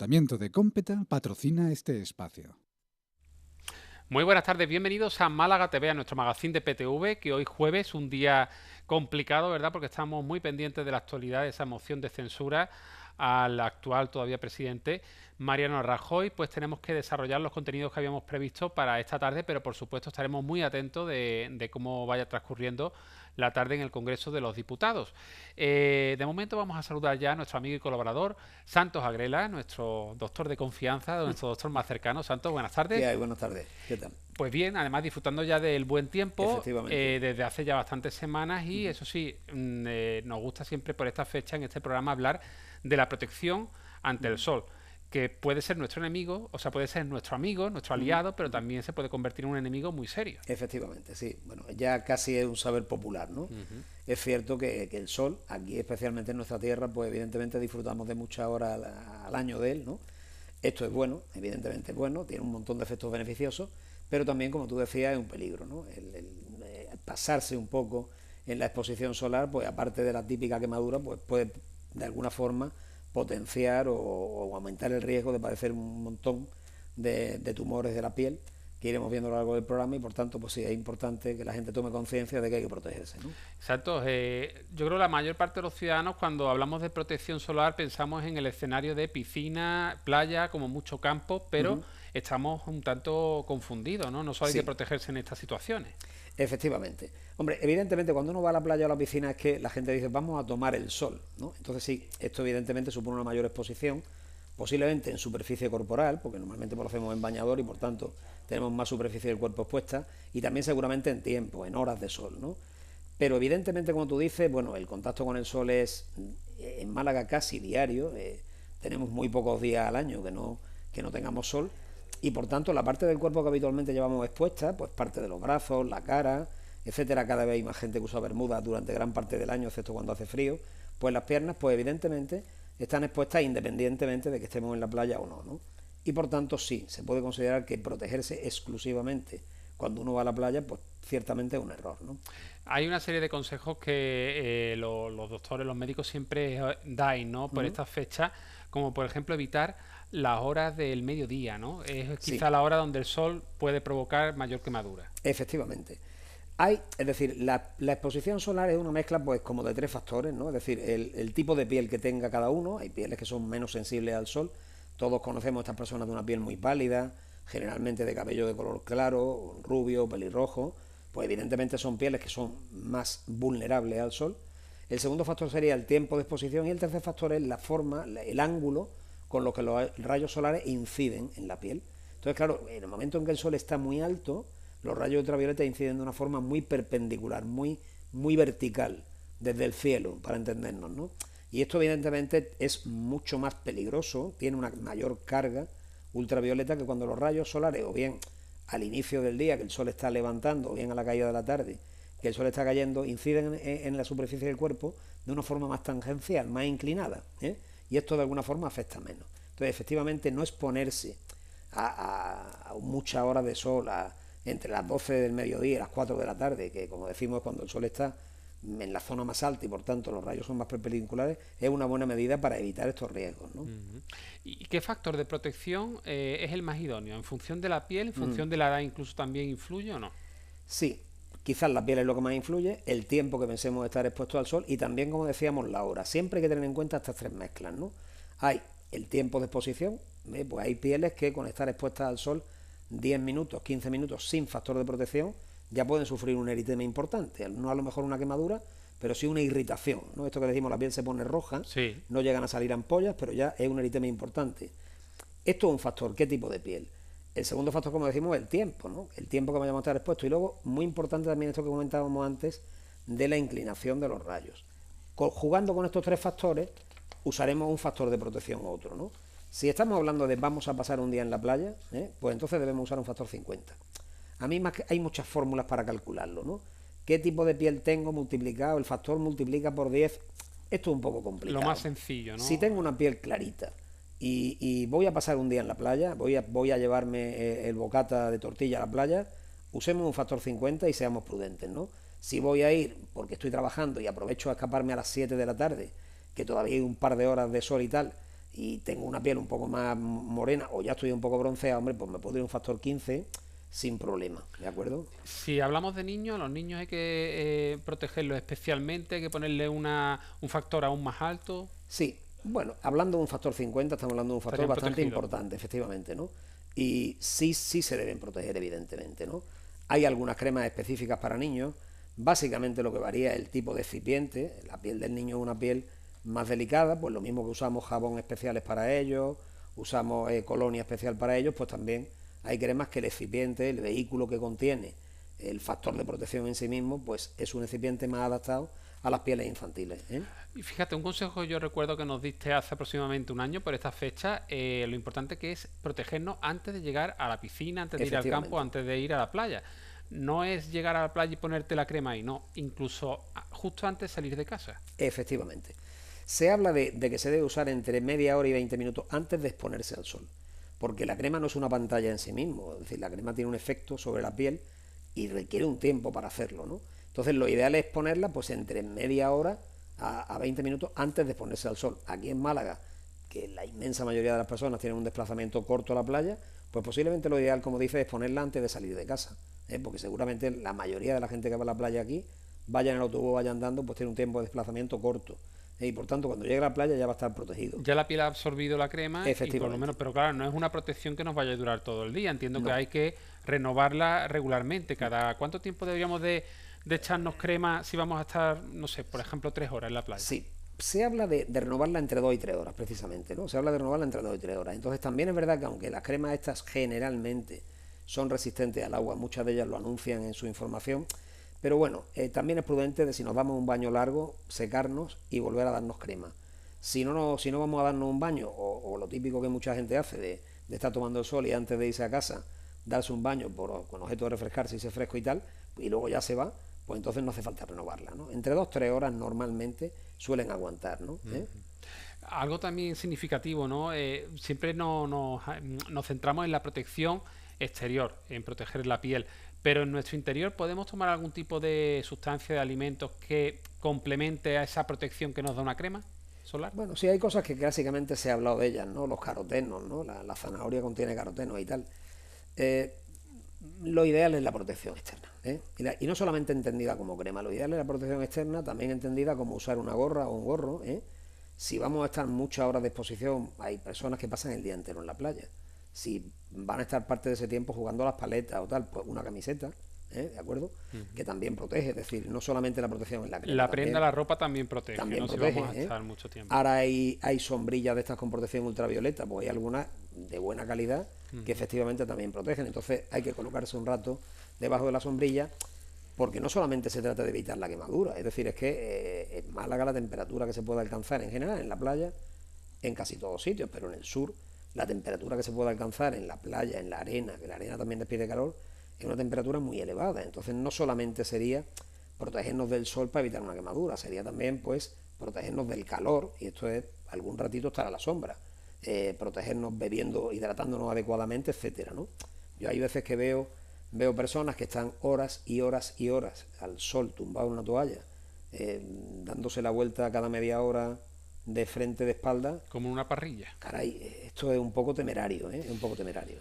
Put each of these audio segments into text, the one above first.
Ayuntamiento de Cómpeta patrocina este espacio. Muy buenas tardes, bienvenidos a Málaga TV, a nuestro magazín de PTV, que hoy jueves, un día complicado, ¿verdad? Porque estamos muy pendientes de la actualidad, de esa moción de censura al actual todavía presidente Mariano Rajoy. Pues tenemos que desarrollar los contenidos que habíamos previsto para esta tarde, pero por supuesto estaremos muy atentos de cómo vaya transcurriendo la tarde en el Congreso de los Diputados. De momento vamos a saludar ya a nuestro amigo y colaborador Santos Agrela, nuestro doctor de confianza, nuestro doctor más cercano. Santos, buenas ¿Qué tardes. hay? Buenas tardes. ¿Qué tal? Pues bien, además disfrutando ya del buen tiempo Efectivamente. desde hace ya bastantes semanas y eso sí, nos gusta siempre por esta fecha en este programa hablar de la protección ante el sol, que puede ser nuestro enemigo, o sea, puede ser nuestro amigo, nuestro aliado, pero también se puede convertir en un enemigo muy serio. Efectivamente, sí. Bueno, ya casi es un saber popular, ¿no? Es cierto que el sol, aquí especialmente en nuestra tierra, pues evidentemente disfrutamos de muchas horas al año de él, ¿no? Esto es bueno, evidentemente es bueno, tiene un montón de efectos beneficiosos, pero también, como tú decías, es un peligro, ¿no? El pasarse un poco en la exposición solar, pues aparte de la típica quemadura, pues puede de alguna forma potenciar o aumentar el riesgo de padecer un montón de tumores de la piel que iremos viendo a lo largo del programa y por tanto pues sí es importante que la gente tome conciencia de que hay que protegerse, ¿no? Exacto. Yo creo que la mayor parte de los ciudadanos cuando hablamos de protección solar pensamos en el escenario de piscina, playa, como mucho campo, pero estamos un tanto confundidos, ¿no? No solo hay que Sí, protegerse en estas situaciones. efectivamente. Hombre, evidentemente cuando uno va a la playa o a la piscina es que la gente dice vamos a tomar el sol, ¿no? Entonces sí, esto evidentemente supone una mayor exposición, posiblemente en superficie corporal, porque normalmente lo hacemos en bañador y por tanto tenemos más superficie del cuerpo expuesta, y también seguramente en tiempo, en horas de sol, ¿no? Pero evidentemente, como tú dices, bueno, el contacto con el sol es en Málaga casi diario, tenemos muy pocos días al año que no tengamos sol, y por tanto la parte del cuerpo que habitualmente llevamos expuesta, pues parte de los brazos, la cara, etcétera, cada vez hay más gente que usa bermudas durante gran parte del año, excepto cuando hace frío, pues las piernas, pues evidentemente están expuestas independientemente de que estemos en la playa o no, ¿no? Y por tanto sí, se puede considerar que protegerse exclusivamente cuando uno va a la playa, pues ciertamente es un error, ¿no? Hay una serie de consejos que los doctores, los médicos siempre dais, ¿no? Por estas fechas, como por ejemplo evitar las horas del mediodía, ¿no? Es Sí, quizá la hora donde el sol puede provocar mayor quemadura. efectivamente. Es decir, la exposición solar es una mezcla, pues, como de tres factores, ¿no? Es decir, el tipo de piel que tenga cada uno, hay pieles que son menos sensibles al sol, todos conocemos a estas personas de una piel muy pálida, generalmente de cabello de color claro, rubio, pelirrojo, pues evidentemente son pieles que son más vulnerables al sol. El segundo factor sería el tiempo de exposición y el tercer factor es la forma, el ángulo con lo que los rayos solares inciden en la piel. Entonces, claro, en el momento en que el sol está muy alto, los rayos ultravioleta inciden de una forma muy perpendicular, muy vertical, desde el cielo, para entendernos, ¿no? Y esto evidentemente es mucho más peligroso, tiene una mayor carga ultravioleta que cuando los rayos solares, o bien al inicio del día, que el sol está levantando, o bien a la caída de la tarde, que el sol está cayendo, inciden en la superficie del cuerpo de una forma más tangencial, más inclinada, ¿eh? Y esto de alguna forma afecta menos. Entonces, efectivamente, no exponerse a muchas horas de sol, entre las 12 del mediodía y las 4 de la tarde, que como decimos cuando el sol está en la zona más alta y por tanto los rayos son más perpendiculares, es una buena medida para evitar estos riesgos, ¿no? ¿Y qué factor de protección es el más idóneo? ¿En función de la piel, en función de la edad incluso también influye o no? Sí, quizás la piel es lo que más influye, el tiempo que pensemos estar expuestos al sol y también, como decíamos, la hora. Siempre hay que tener en cuenta estas tres mezclas, ¿no? Hay el tiempo de exposición, pues hay pieles que con estar expuestas al sol 10 minutos, 15 minutos sin factor de protección ya pueden sufrir un eritema importante. No a lo mejor una quemadura, pero sí una irritación, ¿no? Esto que decimos, la piel se pone roja, Sí. no llegan a salir ampollas, pero ya es un eritema importante. Esto es un factor, ¿qué tipo de piel? El segundo factor, como decimos, es el tiempo, ¿no? El tiempo que vayamos a estar expuestos. Y luego, muy importante también esto que comentábamos antes, de la inclinación de los rayos. Jugando con estos tres factores, usaremos un factor de protección u otro, ¿no? Si estamos hablando de vamos a pasar un día en la playa, pues entonces debemos usar un factor 50. A mí hay muchas fórmulas para calcularlo, ¿no? ¿Qué tipo de piel tengo multiplicado? El factor multiplica por 10. Esto es un poco Lo complicado. más sencillo, Si ¿no? tengo una piel clarita y voy a pasar un día en la playa, voy a llevarme el bocata de tortilla a la playa, usemos un factor 50 y seamos prudentes, ¿no? Si voy a ir porque estoy trabajando y aprovecho a escaparme a las 7 de la tarde, que todavía hay un par de horas de sol y tal, y tengo una piel un poco más morena o ya estoy un poco bronceado, hombre, pues me puedo ir un factor 15 sin problema, ¿de acuerdo? Si hablamos de niños, a los niños hay que protegerlos especialmente, hay que ponerle un factor aún más alto. Sí, bueno, hablando de un factor 50, estamos hablando de un factor Estarían bastante protegidos. importante, efectivamente, ¿no? Y sí, sí se deben proteger, evidentemente, ¿no? Hay algunas cremas específicas para niños, básicamente lo que varía es el tipo de excipiente, la piel del niño es una piel más delicada, pues lo mismo que usamos jabón especiales para ellos, usamos colonia especial para ellos, pues también hay cremas que el excipiente, el vehículo que contiene, el factor de protección en sí mismo, pues es un excipiente más adaptado a las pieles infantiles, ¿eh? Y fíjate, un consejo que yo recuerdo que nos diste hace aproximadamente un año por esta fecha, lo importante que es protegernos antes de llegar a la piscina, antes de ir al Efectivamente. campo, antes de ir a la playa. No es llegar a la playa y ponerte la crema ahí, no, incluso justo antes de salir de casa. Efectivamente. Se habla de que se debe usar entre media hora y 20 minutos antes de exponerse al sol, porque la crema no es una pantalla en sí mismo, es decir, la crema tiene un efecto sobre la piel y requiere un tiempo para hacerlo, ¿no? Entonces lo ideal es ponerla pues entre media hora a 20 minutos antes de exponerse al sol. Aquí en Málaga, que la inmensa mayoría de las personas tienen un desplazamiento corto a la playa, pues posiblemente lo ideal, como dice, es ponerla antes de salir de casa, ¿eh? Porque seguramente la mayoría de la gente que va a la playa aquí, vaya en el autobús, vaya andando, pues tiene un tiempo de desplazamiento corto, ¿eh? Y por tanto cuando llegue a la playa ya va a estar protegido. Ya la piel ha absorbido la crema y por lo Efectivamente. menos, pero claro, no es una protección que nos vaya a durar todo el día. Entiendo que No. hay que renovarla regularmente. ¿Cada cuánto tiempo deberíamos de echarnos crema si vamos a estar, no sé, por ejemplo, 3 horas en la playa? Sí, se habla de renovarla entre 2 y 3 horas, precisamente, ¿no? Se habla de renovarla entre 2 y 3 horas. Entonces también es verdad que aunque las cremas estas generalmente son resistentes al agua, muchas de ellas lo anuncian en su información, pero bueno, también es prudente de si nos damos un baño largo, secarnos y volver a darnos crema. Si no vamos a darnos un baño, o lo típico que mucha gente hace de estar tomando el sol y antes de irse a casa darse un baño con objeto de refrescarse y ser fresco y tal, y luego ya se va, pues entonces no hace falta renovarla, ¿no? Entre 2 o 3 horas normalmente suelen aguantar, ¿no? Algo también significativo, ¿no? Siempre nos centramos en la protección exterior, en proteger la piel, pero en nuestro interior podemos tomar algún tipo de sustancia de alimentos que complemente a esa protección que nos da una crema solar. Bueno, sí hay cosas que clásicamente se ha hablado de ellas, ¿no? Los carotenos, ¿no? La zanahoria contiene carotenos y tal. Eh, lo ideal es la protección externa, ¿eh? Y no solamente entendida como crema, lo ideal es la protección externa, también entendida como usar una gorra o un gorro, ¿eh? Si vamos a estar muchas horas de exposición, hay personas que pasan el día entero en la playa. Si van a estar parte de ese tiempo jugando a las paletas o tal, pues una camiseta, ¿eh? ¿De acuerdo? Que también protege, es decir, no solamente la protección en la crema. La prenda, la ropa también protege, También ¿no? protege, Si vamos a ¿eh? estar mucho tiempo. Ahora hay sombrillas de estas con protección ultravioleta, pues hay algunas de buena calidad que efectivamente también protegen. Entonces hay que colocarse un rato debajo de la sombrilla, porque no solamente se trata de evitar la quemadura, es decir, es que en Málaga la temperatura que se puede alcanzar en general en la playa, en casi todos sitios, pero en el sur, la temperatura que se puede alcanzar en la playa, en la arena, que la arena también despide calor, es una temperatura muy elevada. Entonces no solamente sería protegernos del sol para evitar una quemadura, sería también pues protegernos del calor, y esto es algún ratito estar a la sombra, protegernos bebiendo, hidratándonos adecuadamente, etcétera, ¿no? Yo hay veces que veo personas que están horas y horas y horas al sol tumbado en una toalla, dándose la vuelta cada media hora de frente, de espalda. Como una parrilla. Caray, esto es un poco temerario, ¿eh? Es un poco temerario.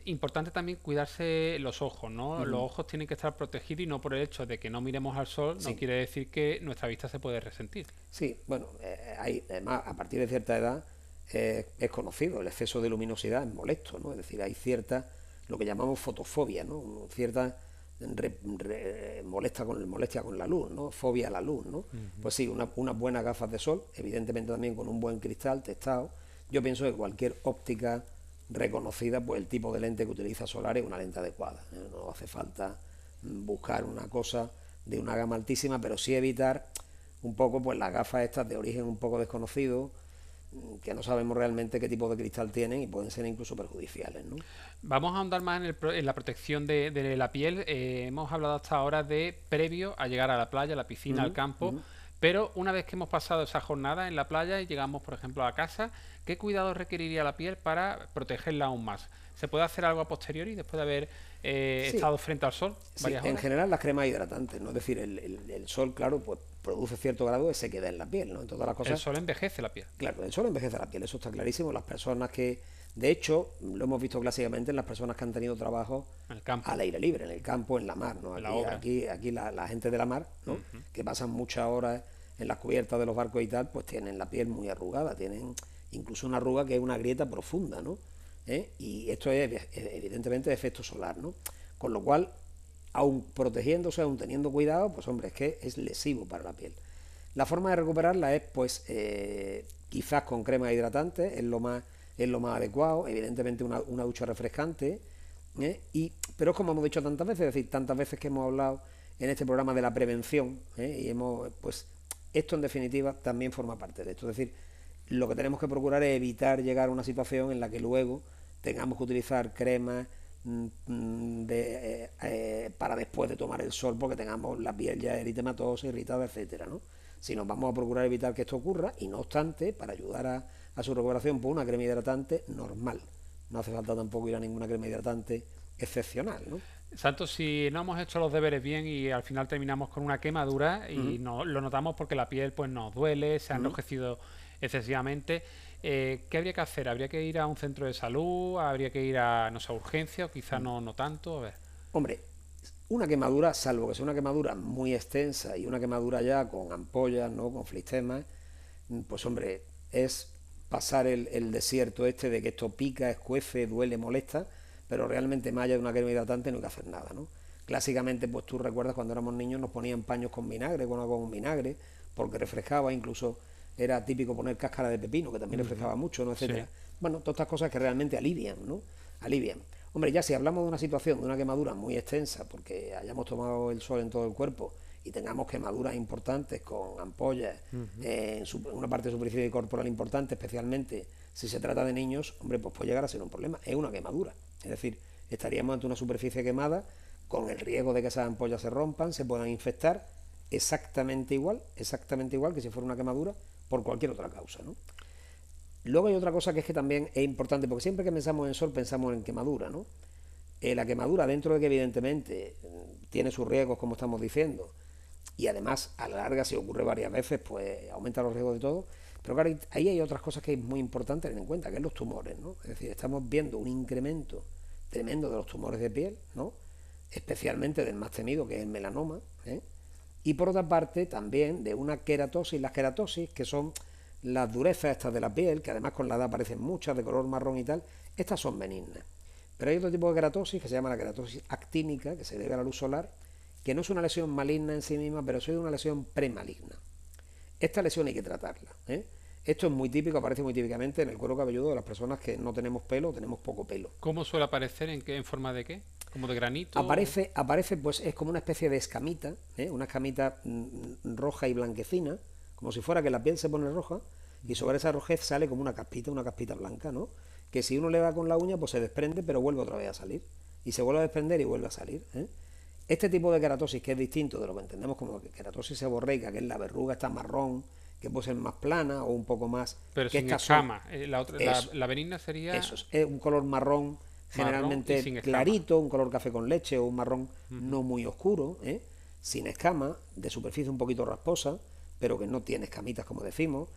Importante también cuidarse los ojos, ¿no? Los ojos tienen que estar protegidos y no por el hecho de que no miremos al sol, no Sí. quiere decir que nuestra vista se puede resentir. Sí, bueno, además, a partir de cierta edad es conocido, el exceso de luminosidad es molesto, ¿no? Es decir, hay cierta, lo que llamamos fotofobia, ¿no? Cierta molestia con la luz, ¿no? Fobia a la luz, ¿no? Pues sí, unas buenas gafas de sol, evidentemente también con un buen cristal testado. Yo pienso que cualquier óptica reconocida, pues el tipo de lente que utiliza solar es una lente adecuada, ¿eh? No hace falta buscar una cosa de una gama altísima, pero sí evitar un poco pues las gafas estas de origen un poco desconocido, que no sabemos realmente qué tipo de cristal tienen y pueden ser incluso perjudiciales, ¿no? Vamos a ahondar más en la protección de la piel. Hemos hablado hasta ahora de previo a llegar a la playa, a la piscina, al campo, pero una vez que hemos pasado esa jornada en la playa y llegamos, por ejemplo, a casa, ¿qué cuidados requeriría la piel para protegerla aún más? ¿Se puede hacer algo a posteriori después de haber Sí, estado frente al sol sí, varias en horas? general las cremas hidratantes, ¿no? Es decir, el sol, claro, pues produce cierto grado de sequedad en la piel, ¿no? En todas las El cosas. sol envejece la piel. Claro, el sol envejece la piel, eso está clarísimo. Las personas que, de hecho, lo hemos visto clásicamente en las personas que han tenido trabajo En el campo, al aire libre, en el campo, en la mar, ¿no? en la Aquí, obra. aquí la gente de la mar, ¿no? Que pasan muchas horas en las cubiertas de los barcos y tal, pues tienen la piel muy arrugada, tienen incluso una arruga que es una grieta profunda, ¿no? Y esto es evidentemente de efecto solar, ¿no? Con lo cual, aun protegiéndose, aun teniendo cuidado, pues hombre, es que es lesivo para la piel. La forma de recuperarla es, pues, quizás con crema hidratante, es lo más adecuado, evidentemente una ducha refrescante, pero es como hemos dicho tantas veces, es decir, tantas veces que hemos hablado en este programa de la prevención, y pues, esto en definitiva también forma parte de esto, es decir, lo que tenemos que procurar es evitar llegar a una situación en la que luego tengamos que utilizar cremas para después de tomar el sol porque tengamos la piel ya eritematosa, irritada, etcétera, ¿no? Si nos vamos a procurar evitar que esto ocurra y no obstante, para ayudar a su recuperación, pues una crema hidratante normal. No hace falta tampoco ir a ninguna crema hidratante excepcional, ¿no? Santos, si no hemos hecho los deberes bien y al final terminamos con una quemadura y no, lo notamos porque la piel pues nos duele, se ha enrojecido excesivamente, ¿qué habría que hacer? ¿Habría que ir a un centro de salud? ¿Habría que ir a, no sé, a urgencia? O quizá no tanto. A ver. Hombre, una quemadura, salvo que sea una quemadura muy extensa y una quemadura ya con ampollas, ¿no? Con flistemas, pues hombre, es pasar el desierto este de que esto pica, escuece, duele, molesta, pero realmente más allá de una crema hidratante no hay que hacer nada, ¿no? Clásicamente, pues tú recuerdas cuando éramos niños nos ponían paños con vinagre, con agua con vinagre, porque refrescaba, incluso era típico poner cáscara de pepino, que también refrescaba mucho, ¿no? Etcétera. Sí. Bueno, todas estas cosas que realmente alivian, ¿no? Alivian. Hombre, ya si hablamos de una situación, de una quemadura muy extensa, porque hayamos tomado el sol en todo el cuerpo y tengamos quemaduras importantes con ampollas en una parte de superficie corporal importante, especialmente si se trata de niños, hombre, pues puede llegar a ser un problema. Es una quemadura. Es decir, estaríamos ante una superficie quemada con el riesgo de que esas ampollas se rompan, se puedan infectar exactamente igual que si fuera una quemadura por cualquier otra causa, ¿no? Luego hay otra cosa que es que también es importante, porque siempre que pensamos en sol pensamos en quemadura, ¿no? La quemadura, dentro de que evidentemente tiene sus riesgos, como estamos diciendo, y además a la larga, si ocurre varias veces, pues aumenta los riesgos de todo, pero claro, ahí hay otras cosas que es muy importante tener en cuenta, que es los tumores, ¿no? Es decir, estamos viendo un incremento tremendo de los tumores de piel, ¿no? Especialmente del más temido, que es el melanoma, y por otra parte también de una queratosis, las queratosis, que son las durezas estas de la piel, que además con la edad aparecen muchas, de color marrón y tal, estas son benignas. Pero hay otro tipo de queratosis que se llama la queratosis actínica, que se debe a la luz solar, que no es una lesión maligna en sí misma, pero sí una lesión premaligna. Esta lesión hay que tratarla, Esto es muy típico, aparece muy típicamente en el cuero cabelludo de las personas que no tenemos pelo o tenemos poco pelo. ¿Cómo suele aparecer? ¿En forma de qué? ¿Como de granito? Aparece pues es como una especie de escamita, una escamita roja y blanquecina, como si fuera que la piel se pone roja y sobre esa rojez sale como una caspita blanca, ¿no? Que si uno le da con la uña pues se desprende pero vuelve otra vez a salir y se vuelve a desprender y vuelve a salir, Este tipo de queratosis, que es distinto de lo que entendemos como queratosis seborreica, que es la verruga esta marrón, que puede ser más plana o un poco más... Pero que sin estas escama. La benigna sería eso es un color marrón generalmente y sin clarito, un color café con leche o un marrón no muy oscuro, sin escama, de superficie un poquito rasposa, pero que no tiene escamitas como decimos,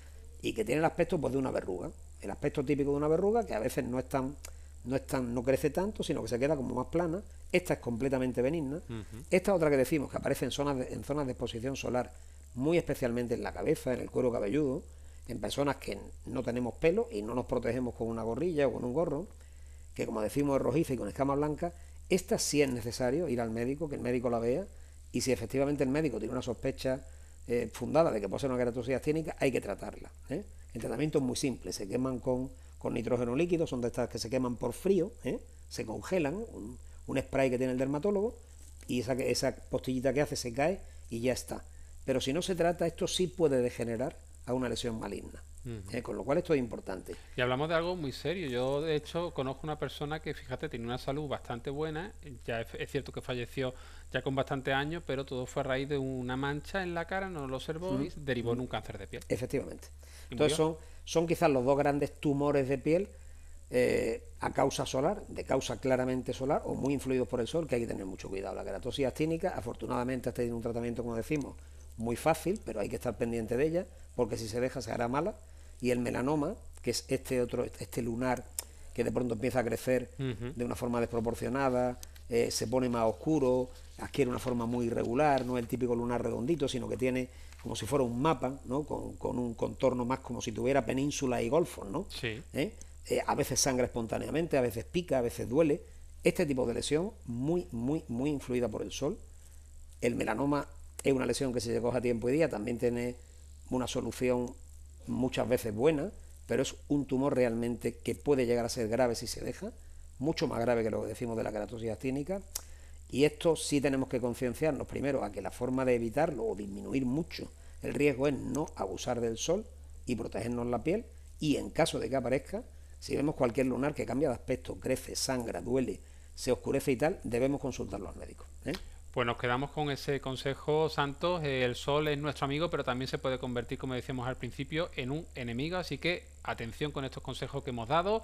y que tiene el aspecto pues de una verruga. El aspecto típico de una verruga, que a veces no crece tanto, sino que se queda como más plana. Esta es completamente benigna. Esta otra que decimos, que aparece en zonas de exposición solar, muy especialmente en la cabeza, en el cuero cabelludo, en personas que no tenemos pelo y no nos protegemos con una gorrilla o con un gorro, que como decimos es rojiza y con escama blanca. Esta sí es necesario ir al médico, que el médico la vea, y si efectivamente el médico tiene una sospecha fundada de que puede ser una queratosis actínica, hay que tratarla. El tratamiento es muy simple, se queman con nitrógeno líquido, son de estas que se queman por frío, se congelan, un spray que tiene el dermatólogo, y esa postillita que hace se cae y ya está. Pero si no se trata, esto sí puede degenerar a una lesión maligna. Con lo cual esto es importante. Y hablamos de algo muy serio. Yo, de hecho, conozco una persona que, fíjate, tiene una salud bastante buena. Ya es cierto que falleció ya con bastantes años, pero todo fue a raíz de una mancha en la cara, no lo observó y derivó en un cáncer de piel. Efectivamente. ¿Y Entonces murió? son quizás los dos grandes tumores de piel a causa solar, de causa claramente solar o muy influidos por el sol, que hay que tener mucho cuidado. La queratosis actínica, afortunadamente, está teniendo un tratamiento, como decimos, muy fácil, pero hay que estar pendiente de ella, porque si se deja se hará mala. Y el melanoma, que es este lunar que de pronto empieza a crecer de una forma desproporcionada, se pone más oscuro, adquiere una forma muy irregular, no es el típico lunar redondito, sino que tiene como si fuera un mapa, ¿no? Con un contorno más como si tuviera penínsulas y golfos, ¿no? Sí. A veces sangra espontáneamente, a veces pica, a veces duele. Este tipo de lesión, muy influida por el sol. El melanoma es una lesión que si se coge a tiempo y día también tiene una solución muchas veces buena, pero es un tumor realmente que puede llegar a ser grave si se deja, mucho más grave que lo que decimos de la queratosis actínica. Y esto sí tenemos que concienciarnos primero a que la forma de evitarlo o disminuir mucho el riesgo es no abusar del sol y protegernos la piel, y en caso de que aparezca, si vemos cualquier lunar que cambia de aspecto, crece, sangra, duele, se oscurece y tal, debemos consultarlo al médico. Pues nos quedamos con ese consejo, Santos. El sol es nuestro amigo, pero también se puede convertir, como decíamos al principio, en un enemigo. Así que atención con estos consejos que hemos dado.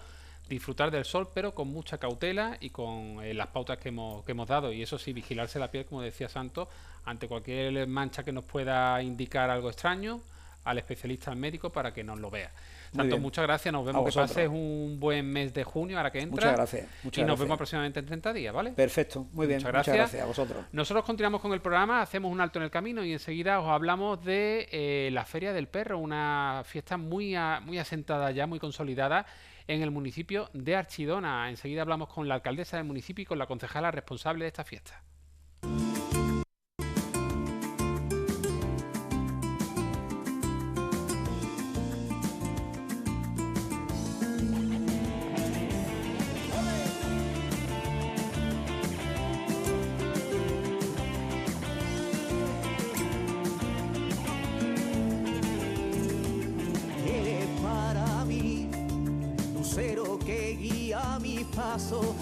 Disfrutar del sol, pero con mucha cautela y con las pautas que hemos dado. Y eso sí, vigilarse la piel, como decía Santos, ante cualquier mancha que nos pueda indicar algo extraño, al especialista, al médico, para que nos lo vea. Santos, muchas gracias. Nos vemos. Que pases un buen mes de junio, ahora que entra. Muchas gracias. Y nos vemos aproximadamente en 30 días, ¿vale? Perfecto, muy bien. Muchas gracias a vosotros. Nosotros continuamos con el programa, hacemos un alto en el camino y enseguida os hablamos de la Feria del Perro, una fiesta muy asentada ya, muy consolidada en el municipio de Archidona. Enseguida hablamos con la alcaldesa del municipio y con la concejala responsable de esta fiesta.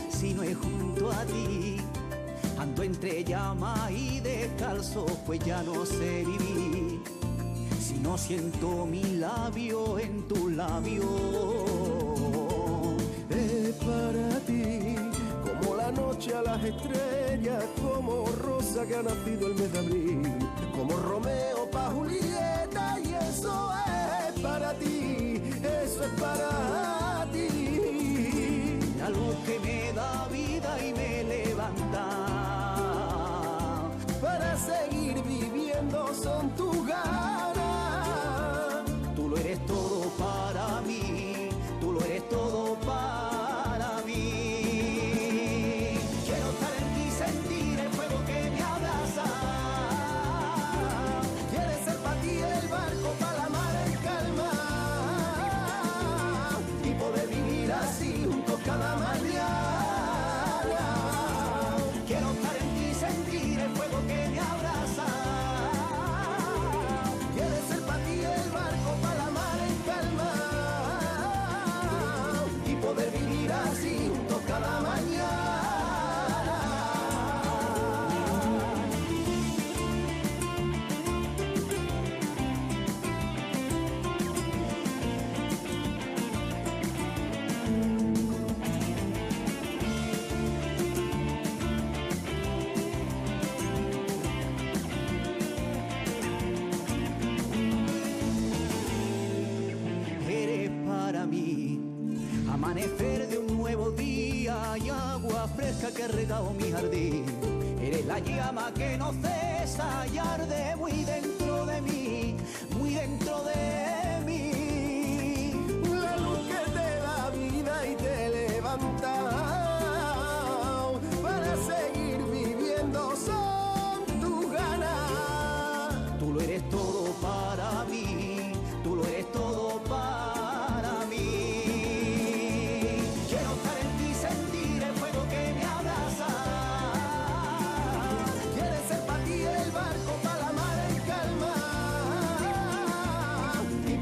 Si no es junto a ti, ando entre llama y descalzo, pues ya no sé vivir. Si no siento mi labio en tu labio, es para ti, como la noche a las estrellas, como rosa que ha nacido el mes de abril, como Romeo pa' Julieta, y eso es para ti, eso es para ti. La luz que me da vida y me levanta, para seguir viviendo son tus ganas. Tú lo eres todo para mí, tú lo eres todo para mí. Quiero estar en ti, sentir el fuego que me abraza. Quieres ser para ti el barco para la mar en calma, y poder vivir así juntos cada mañana. Quiero estar en ti, sentir el fuego que me abraza. Quieres ser para ti el barco para la mar en calma, y poder vivir así juntos cada mañana. Eres para mí amanecer de un nuevo día y agua fresca que ha regado mi jardín. Eres la llama que no cesa y arde muy dentro de mí, muy dentro de mí. La luz que te da vida y te levanta, para seguir viviendo son tus ganas. Tú lo eres todo para mí, tú lo eres todo para mí. Quiero estar en ti, sentir el fuego que me abraza. Quieres ser para ti el barco para la mar en calma, y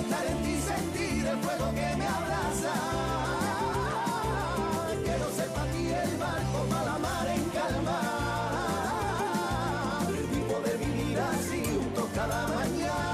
estar en ti, sentir el fuego que me abraza. Quiero ser para ti el barco para la mar en calma y poder vivir así juntos cada mañana.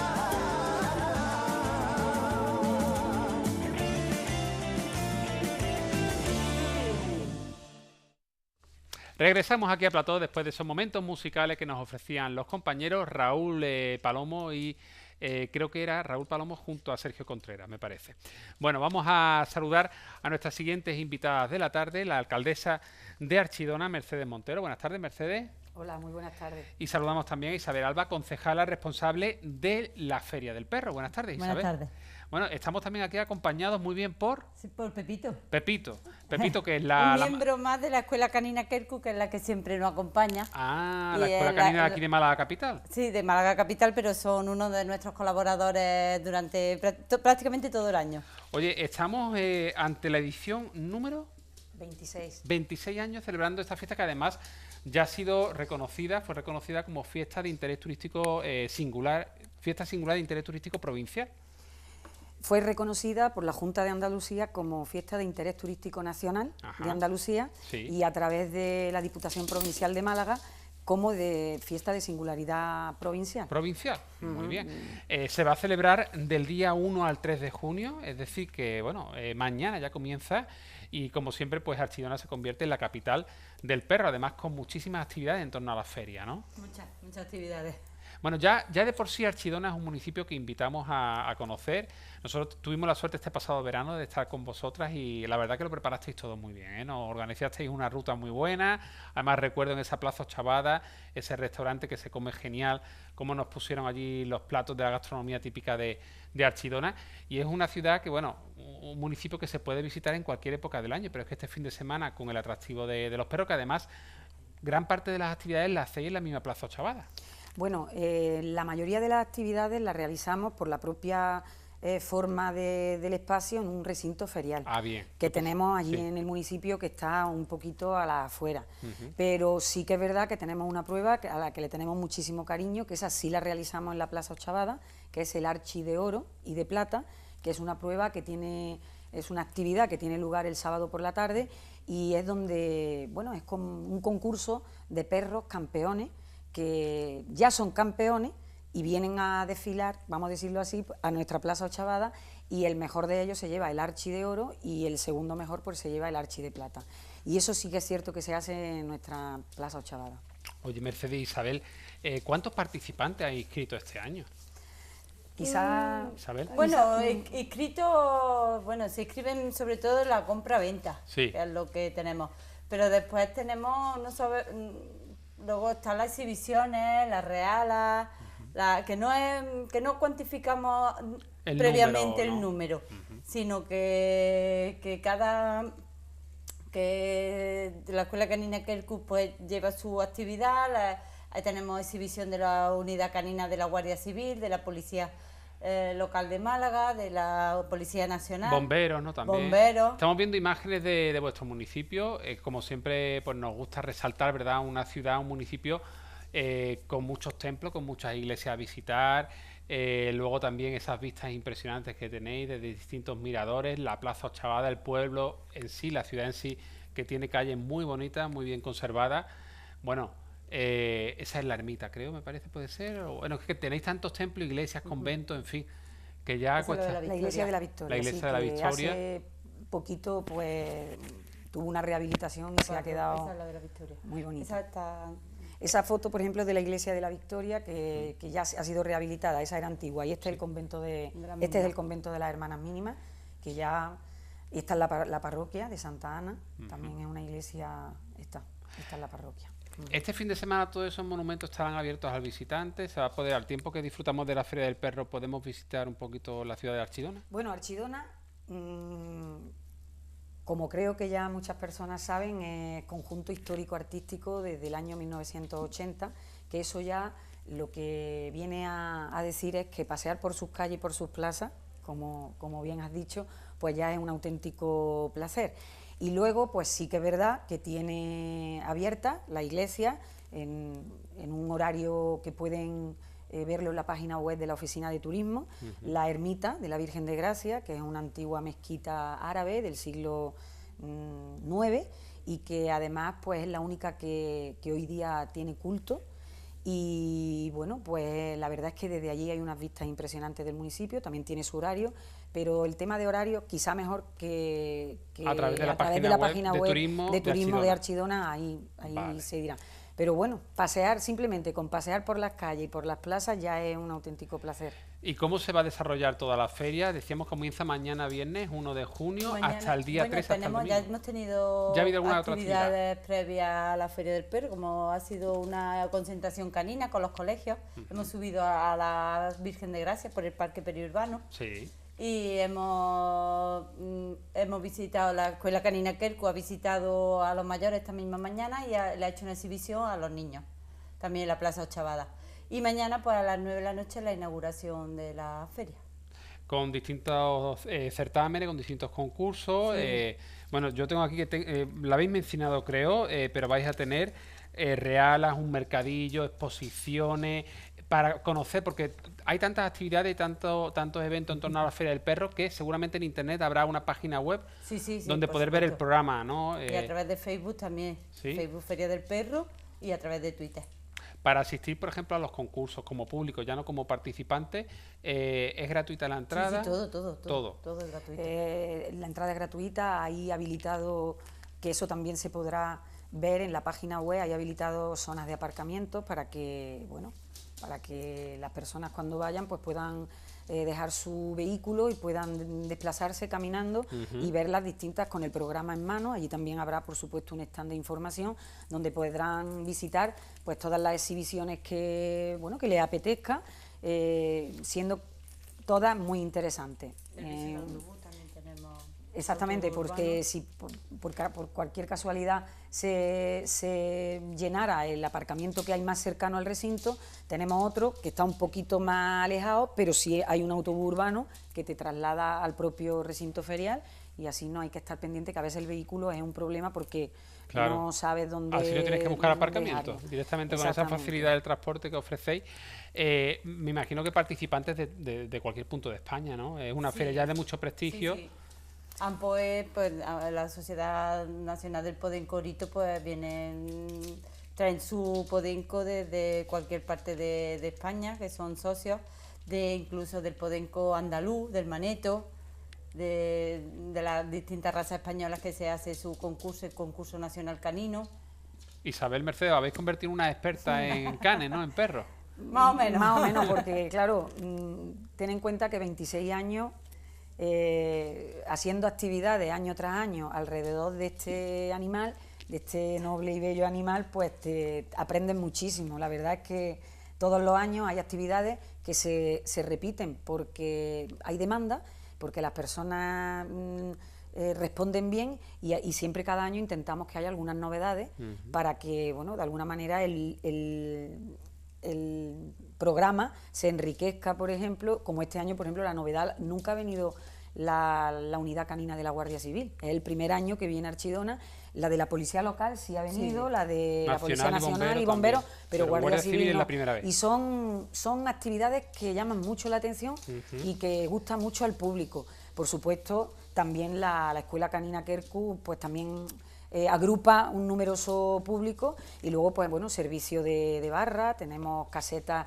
Regresamos aquí a Plató después de esos momentos musicales que nos ofrecían los compañeros Raúl Palomo y creo que era Raúl Palomo junto a Sergio Contreras, me parece. Bueno, vamos a saludar a nuestras siguientes invitadas de la tarde, la alcaldesa de Archidona, Mercedes Montero. Buenas tardes, Mercedes. Hola, muy buenas tardes. Y saludamos también a Isabel Alba, concejala responsable de la Feria del Perro. Buenas tardes, Isabel. Buenas tardes. Bueno, estamos también aquí acompañados muy bien por... Sí, por Pepito. Pepito, que es Un la... miembro más de la Escuela Canina Kerku, que es la que siempre nos acompaña. Ah, la Y Escuela es Canina de aquí de Málaga Capital. Sí, de Málaga Capital, pero son uno de nuestros colaboradores durante prácticamente todo el año. Oye, estamos ante la edición número 26. 26 años celebrando esta fiesta que además ya ha sido reconocida, fue reconocida como fiesta de interés turístico singular, fiesta singular de interés turístico provincial. Fue reconocida por la Junta de Andalucía como fiesta de interés turístico nacional de Andalucía y a través de la Diputación Provincial de Málaga como de fiesta de singularidad provincial. Provincial, muy bien. Se va a celebrar del día 1 al 3 de junio, es decir que, bueno, mañana ya comienza y como siempre, pues Archidona se convierte en la capital del perro, además con muchísimas actividades en torno a la feria, ¿no? Muchas actividades. Bueno, ya de por sí Archidona es un municipio que invitamos a conocer. Nosotros tuvimos la suerte este pasado verano de estar con vosotras y la verdad que lo preparasteis todo muy bien, ¿eh? Nos organizasteis una ruta muy buena. Además recuerdo en esa Plaza Ochavada, ese restaurante que se come genial, cómo nos pusieron allí los platos de la gastronomía típica de Archidona. Y es una ciudad que, bueno, un municipio que se puede visitar en cualquier época del año, pero es que este fin de semana con el atractivo de los perros, que además gran parte de las actividades las hacéis en la misma Plaza Ochavada. Bueno, la mayoría de las actividades las realizamos por la propia forma del espacio en un recinto ferial que tenemos allí en el municipio, que está un poquito a la afuera. Pero sí que es verdad que tenemos una prueba a la que le tenemos muchísimo cariño, que esa sí la realizamos en la Plaza Ochavada, que es el Archi de Oro y de Plata, que es una prueba que es una actividad que tiene lugar el sábado por la tarde y es donde, bueno, es como un concurso de perros campeones que ya son campeones y vienen a desfilar, vamos a decirlo así, a nuestra Plaza Ochavada, y el mejor de ellos se lleva el Archi de Oro y el segundo mejor pues se lleva el Archi de Plata. Y eso sí que es cierto que se hace en nuestra Plaza Ochavada. Oye, Mercedes, Isabel, ¿cuántos participantes hay inscritos este año? Quizá... Isabel. Bueno, inscritos, bueno, se inscriben sobre todo en la compra-venta, sí, que es lo que tenemos. Pero después tenemos, luego están las exhibiciones, las realas, que no cuantificamos previamente el número, sino que la Escuela Canina Kerku pues lleva su actividad. Ahí tenemos exhibición de la unidad canina de la Guardia Civil, de la Policía local de Málaga, de la Policía Nacional. Bomberos, ¿no? También. Bomberos. Estamos viendo imágenes de vuestro municipio. Como siempre, pues nos gusta resaltar, ¿verdad? Una ciudad, un municipio con muchos templos, con muchas iglesias a visitar. Luego también esas vistas impresionantes que tenéis desde distintos miradores, la Plaza Ochavada, el pueblo en sí, la ciudad en sí, que tiene calles muy bonitas, muy bien conservadas. Bueno, esa es la ermita, creo, me parece, puede ser. O, bueno, es que tenéis tantos templos, iglesias, conventos, en fin, que ya cuesta. La Iglesia de la Victoria. La Iglesia de la Victoria. Hace poquito, pues, tuvo una rehabilitación y se ha quedado esa es la de la Victoria. Muy bonita. Esa Esa foto, por ejemplo, de la Iglesia de la Victoria, que ya ha sido rehabilitada, esa era antigua, y este es el convento de las Hermanas Mínimas, que ya esta es la parroquia de Santa Ana, también es una iglesia, esta es la parroquia. Este fin de semana todos esos monumentos estarán abiertos al visitante. Se va a poder, al tiempo que disfrutamos de la Feria del Perro, podemos visitar un poquito la ciudad de Archidona. Bueno, Archidona, como creo que ya muchas personas saben, es conjunto histórico-artístico desde el año 1980, que eso ya lo que viene a decir es que pasear por sus calles y por sus plazas, como bien has dicho, pues ya es un auténtico placer. Y luego, pues sí que es verdad que tiene abierta la iglesia en un horario que pueden verlo en la página web de la Oficina de Turismo, la Ermita de la Virgen de Gracia, que es una antigua mezquita árabe del siglo IX y que además pues es la única que hoy día tiene culto. Y bueno, pues la verdad es que desde allí hay unas vistas impresionantes del municipio, también tiene su horario, pero el tema de horario quizá mejor que a través de la página web de turismo de Archidona, ahí vale. Se dirá. Pero bueno, simplemente con pasear por las calles y por las plazas ya es un auténtico placer. ¿Y cómo se va a desarrollar toda la feria? Decíamos que comienza mañana viernes 1 de junio hasta el día 3 hasta el domingo. Ya hemos tenido actividades previas a la Feria del Perro, como ha sido una concentración canina con los colegios. Hemos subido a la Virgen de Gracia por el Parque Periurbano. Sí. Y hemos visitado la Escuela Canina Quercu, ha visitado a los mayores esta misma mañana y le ha hecho una exhibición a los niños, también en la Plaza Ochavada. Y mañana, pues a las 9 de la noche, la inauguración de la feria. Con distintos certámenes, con distintos concursos. Sí. Bueno, yo tengo aquí que la habéis mencionado, creo, pero vais a tener realas, un mercadillo, exposiciones, para conocer, porque hay tantas actividades y tantos eventos en torno a la Feria del Perro que seguramente en Internet habrá una página web donde poder ver el programa, ¿no? Y a través de Facebook también, ¿sí? Facebook Feria del Perro y a través de Twitter. Para asistir, por ejemplo, a los concursos como público, ya no como participante, ¿es gratuita la entrada? Sí, todo es gratuito. La entrada es gratuita, hay habilitado, que eso también se podrá ver en la página web, hay habilitado zonas de aparcamiento para que, bueno, para que las personas cuando vayan pues puedan dejar su vehículo y puedan desplazarse caminando y ver las distintas con el programa en mano. Allí también habrá, por supuesto, un stand de información donde podrán visitar pues todas las exhibiciones que, bueno, que les apetezca, siendo todas muy interesantes. Exactamente, porque si por cualquier casualidad se llenara el aparcamiento que hay más cercano al recinto, tenemos otro que está un poquito más alejado, pero sí hay un autobús urbano que te traslada al propio recinto ferial y así no hay que estar pendiente, que a veces el vehículo es un problema porque no sabes dónde. Así no tienes que buscar aparcamiento directamente con esa facilidad del transporte que ofrecéis. Me imagino que participantes de cualquier punto de España, ¿no? Es una feria ya de mucho prestigio. Sí. Pues la Sociedad Nacional del Podenco pues traen su Podenco desde cualquier parte de España, que son socios, incluso del Podenco andaluz, del Maneto, de las distintas razas españolas que se hace su concurso, el concurso nacional canino. Isabel Mercedes, habéis convertido en una experta en canes, ¿no? En perros. Más o menos, porque claro, ten en cuenta que 26 años... haciendo actividades año tras año alrededor de este animal, de este noble y bello animal, pues te aprendes muchísimo. La verdad es que todos los años hay actividades que se repiten porque hay demanda, porque las personas responden bien y siempre cada año intentamos que haya algunas novedades para que, bueno, de alguna manera el programa se enriquezca, por ejemplo, como este año, por ejemplo, la novedad, nunca ha venido la unidad canina de la Guardia Civil, es el primer año que viene Archidona, la de la Policía Local sí ha venido, la de la Policía Nacional y Bomberos, pero Guardia Civil no. Es la primera vez. Y son actividades que llaman mucho la atención y que gustan mucho al público. Por supuesto, también la Escuela Canina Quercu, pues también... agrupa un numeroso público y luego pues bueno, servicio de barra, tenemos casetas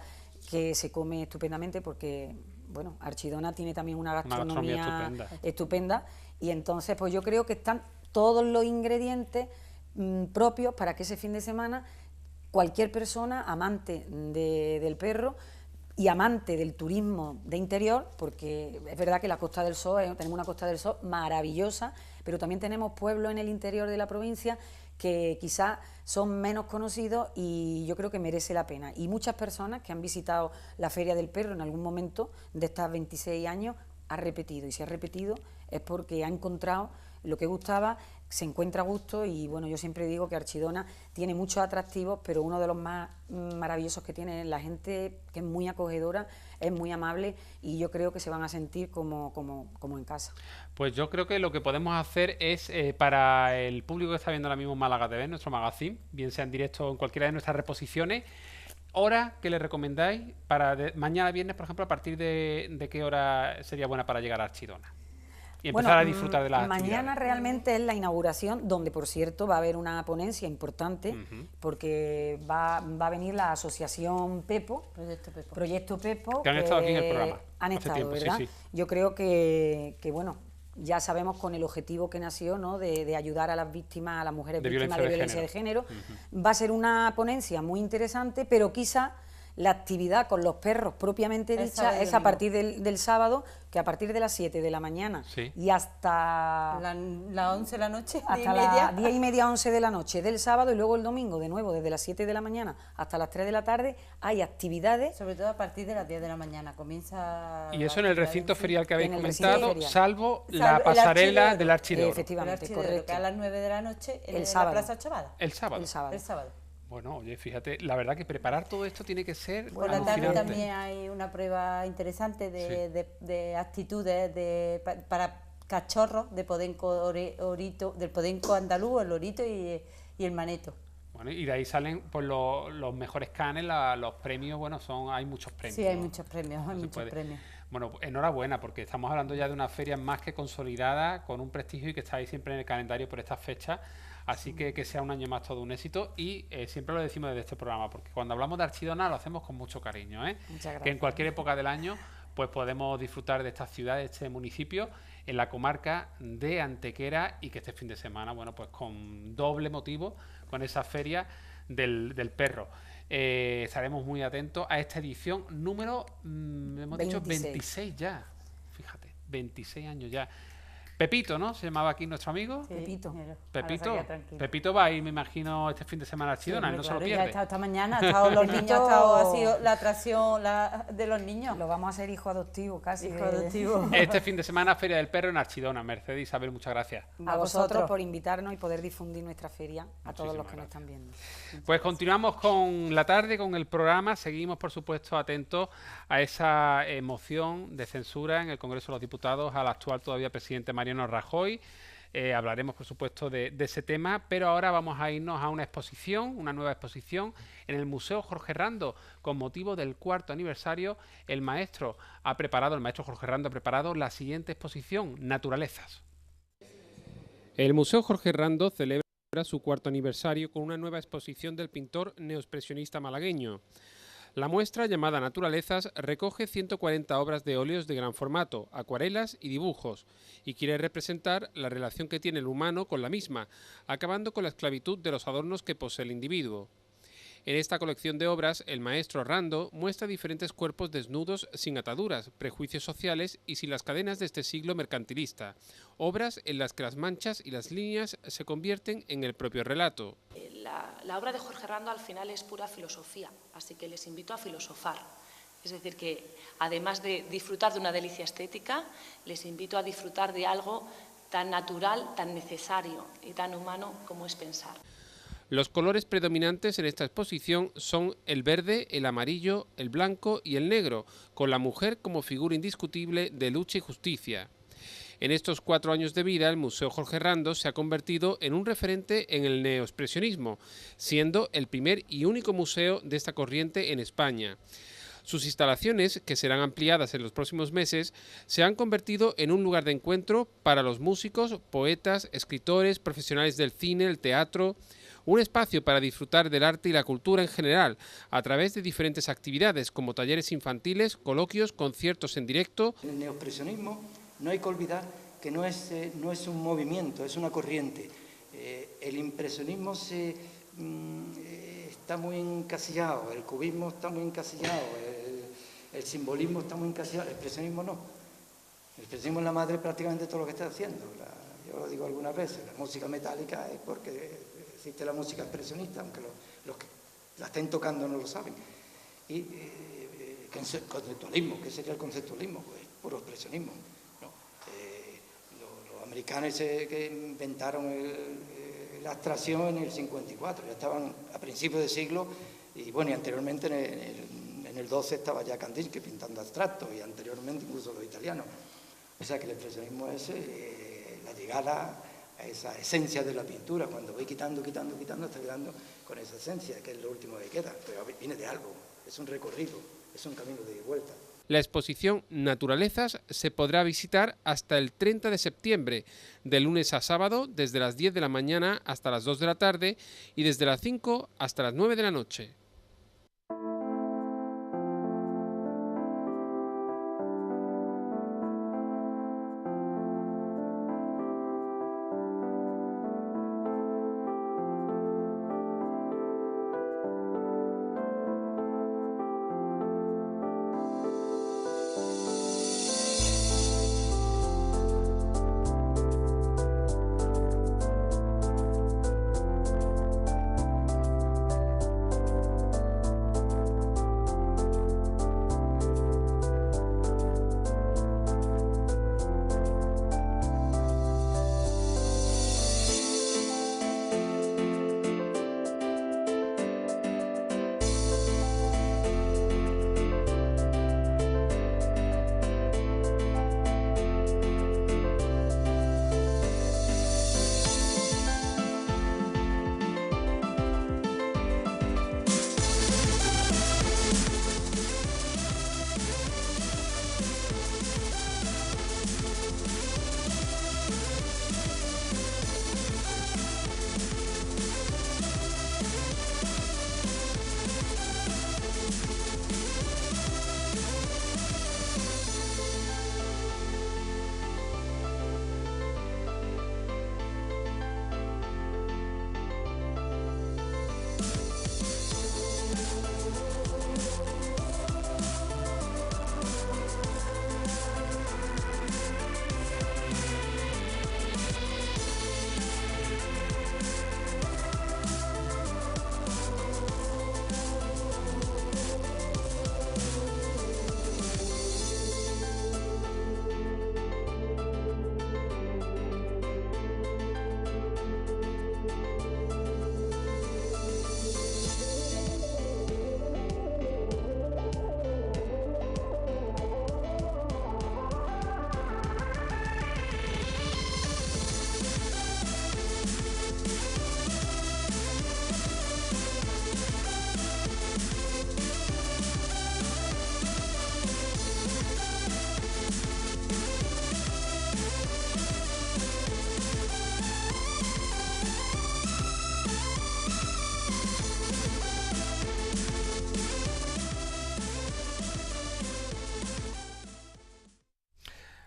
que se come estupendamente porque bueno, Archidona tiene también una gastronomía estupenda y entonces pues yo creo que están todos los ingredientes propios para que ese fin de semana cualquier persona amante del perro y amante del turismo de interior, porque es verdad que la Costa del Sol, tenemos una Costa del Sol maravillosa, pero también tenemos pueblos en el interior de la provincia que quizás son menos conocidos y yo creo que merece la pena. Y muchas personas que han visitado la Feria del Perro en algún momento de estos 26 años ha repetido, y si ha repetido es porque ha encontrado lo que gustaba, se encuentra a gusto y bueno, yo siempre digo que Archidona tiene muchos atractivos, pero uno de los más maravillosos que tiene la gente, que es muy acogedora, es muy amable y yo creo que se van a sentir como en casa. Pues yo creo que lo que podemos hacer es, para el público que está viendo ahora mismo Málaga TV, nuestro magazine, bien sea en directo o en cualquiera de nuestras reposiciones, ¿Hora que le recomendáis para mañana viernes, por ejemplo, a partir de qué hora sería buena para llegar a Archidona? Y empezar a disfrutar de las actividades. Mañana realmente es la inauguración, donde por cierto va a haber una ponencia importante, porque va a venir la asociación Pepo, Proyecto Pepo, que han estado aquí en el programa. Han estado, tiempo, ¿verdad? Sí. Yo creo que bueno, ya sabemos con el objetivo que nació, ¿no?, de ayudar a las víctimas, a las mujeres víctimas de violencia de género. Va a ser una ponencia muy interesante, pero quizá la actividad con los perros propiamente dicha es a partir del sábado, que a partir de las 7 de la mañana y hasta las 11 de la noche, hasta las 10 y media, 11 de la noche del sábado, y luego el domingo de nuevo desde las 7 de la mañana hasta las 3 de la tarde hay actividades. Sobre todo a partir de las 10 de la mañana comienza. Y eso en el recinto ferial que habéis comentado, salvo la pasarela del Archidoro. Efectivamente, correcto. Que a las 9 de la noche en la Plaza Chavada. El sábado. Bueno, oye, fíjate, la verdad que preparar todo esto tiene que ser por la tarde también hay una prueba interesante de actitudes para cachorros de podenco del podenco andaluz, el orito y el maneto. Bueno, y de ahí salen pues los mejores canes, los premios, bueno, hay muchos premios. Sí, hay muchos premios, premios. Bueno, enhorabuena, porque estamos hablando ya de una feria más que consolidada, con un prestigio y que está ahí siempre en el calendario por estas fechas. Así que sea un año más todo un éxito, y siempre lo decimos desde este programa, porque cuando hablamos de Archidona lo hacemos con mucho cariño, ¿eh? Muchas gracias. Que en cualquier época del año pues podemos disfrutar de esta ciudad, de este municipio, en la comarca de Antequera, y que este fin de semana, bueno, pues con doble motivo, con esa feria del perro. Estaremos muy atentos a esta edición número, hemos dicho 26 ya, fíjate, 26 años ya. Pepito, ¿no? Se llamaba aquí nuestro amigo. Sí, Pepito va a ir, me imagino, este fin de semana a Archidona, no se lo pierde. Ya está esta mañana, ha estado los niños, ha sido la atracción de los niños. Lo vamos a hacer hijo adoptivo casi. Hijo adoptivo. Este fin de semana, Feria del Perro en Archidona. Mercedes, Isabel, muchas gracias. A vosotros por invitarnos y poder difundir nuestra feria a todos los que nos están viendo. Pues continuamos con la tarde, con el programa. Seguimos, por supuesto, atentos a esa moción de censura en el Congreso de los Diputados al actual todavía presidente Mariano Rajoy. Hablaremos, por supuesto, de ese tema, pero ahora vamos a irnos a una exposición, una nueva exposición en el Museo Jorge Rando, con motivo del 4º aniversario. El maestro Jorge Rando ha preparado la siguiente exposición, Naturalezas. El Museo Jorge Rando celebra su 4º aniversario con una nueva exposición del pintor neoexpresionista malagueño. La muestra, llamada Naturalezas, recoge 140 obras de óleos de gran formato, acuarelas y dibujos, y quiere representar la relación que tiene el humano con la misma, acabando con la esclavitud de los adornos que posee el individuo. En esta colección de obras, el maestro Rando muestra diferentes cuerpos desnudos sin ataduras, prejuicios sociales y sin las cadenas de este siglo mercantilista, obras en las que las manchas y las líneas se convierten en el propio relato. La obra de Jorge Rando al final es pura filosofía, así que les invito a filosofar. Es decir, que además de disfrutar de una delicia estética, les invito a disfrutar de algo tan natural, tan necesario y tan humano como es pensar. Los colores predominantes en esta exposición son el verde, el amarillo, el blanco y el negro, con la mujer como figura indiscutible de lucha y justicia. En estos 4 años de vida, el Museo Jorge Rando se ha convertido en un referente en el neoexpresionismo, siendo el primer y único museo de esta corriente en España. Sus instalaciones, que serán ampliadas en los próximos meses, se han convertido en un lugar de encuentro para los músicos, poetas, escritores, profesionales del cine, el teatro. Un espacio para disfrutar del arte y la cultura en general, a través de diferentes actividades como talleres infantiles, coloquios, conciertos en directo. En el neoexpresionismo no hay que olvidar que no es un movimiento, es una corriente. El impresionismo está muy encasillado, el cubismo está muy encasillado, el simbolismo está muy encasillado, el expresionismo no. El expresionismo es la madre prácticamente de todo lo que está haciendo. Yo lo digo algunas veces, la música metálica es porque existe la música expresionista, aunque los que la estén tocando no lo saben. Y conceptualismo, ¿qué sería el conceptualismo? Pues puro expresionismo, ¿no? Los americanos que inventaron la abstracción en el 54, ya estaban a principios de siglo, y bueno, y anteriormente en el 12 estaba ya Kandinsky pintando abstracto, y anteriormente incluso los italianos. O sea que el expresionismo es la llegada a esa esencia de la pintura. Cuando voy quitando, está quedando con esa esencia, que es lo último que queda, pero viene de algo, es un recorrido, es un camino de vuelta. La exposición Naturalezas se podrá visitar hasta el 30 de septiembre, de lunes a sábado, desde las 10 de la mañana hasta las 2 de la tarde y desde las 5 hasta las 9 de la noche.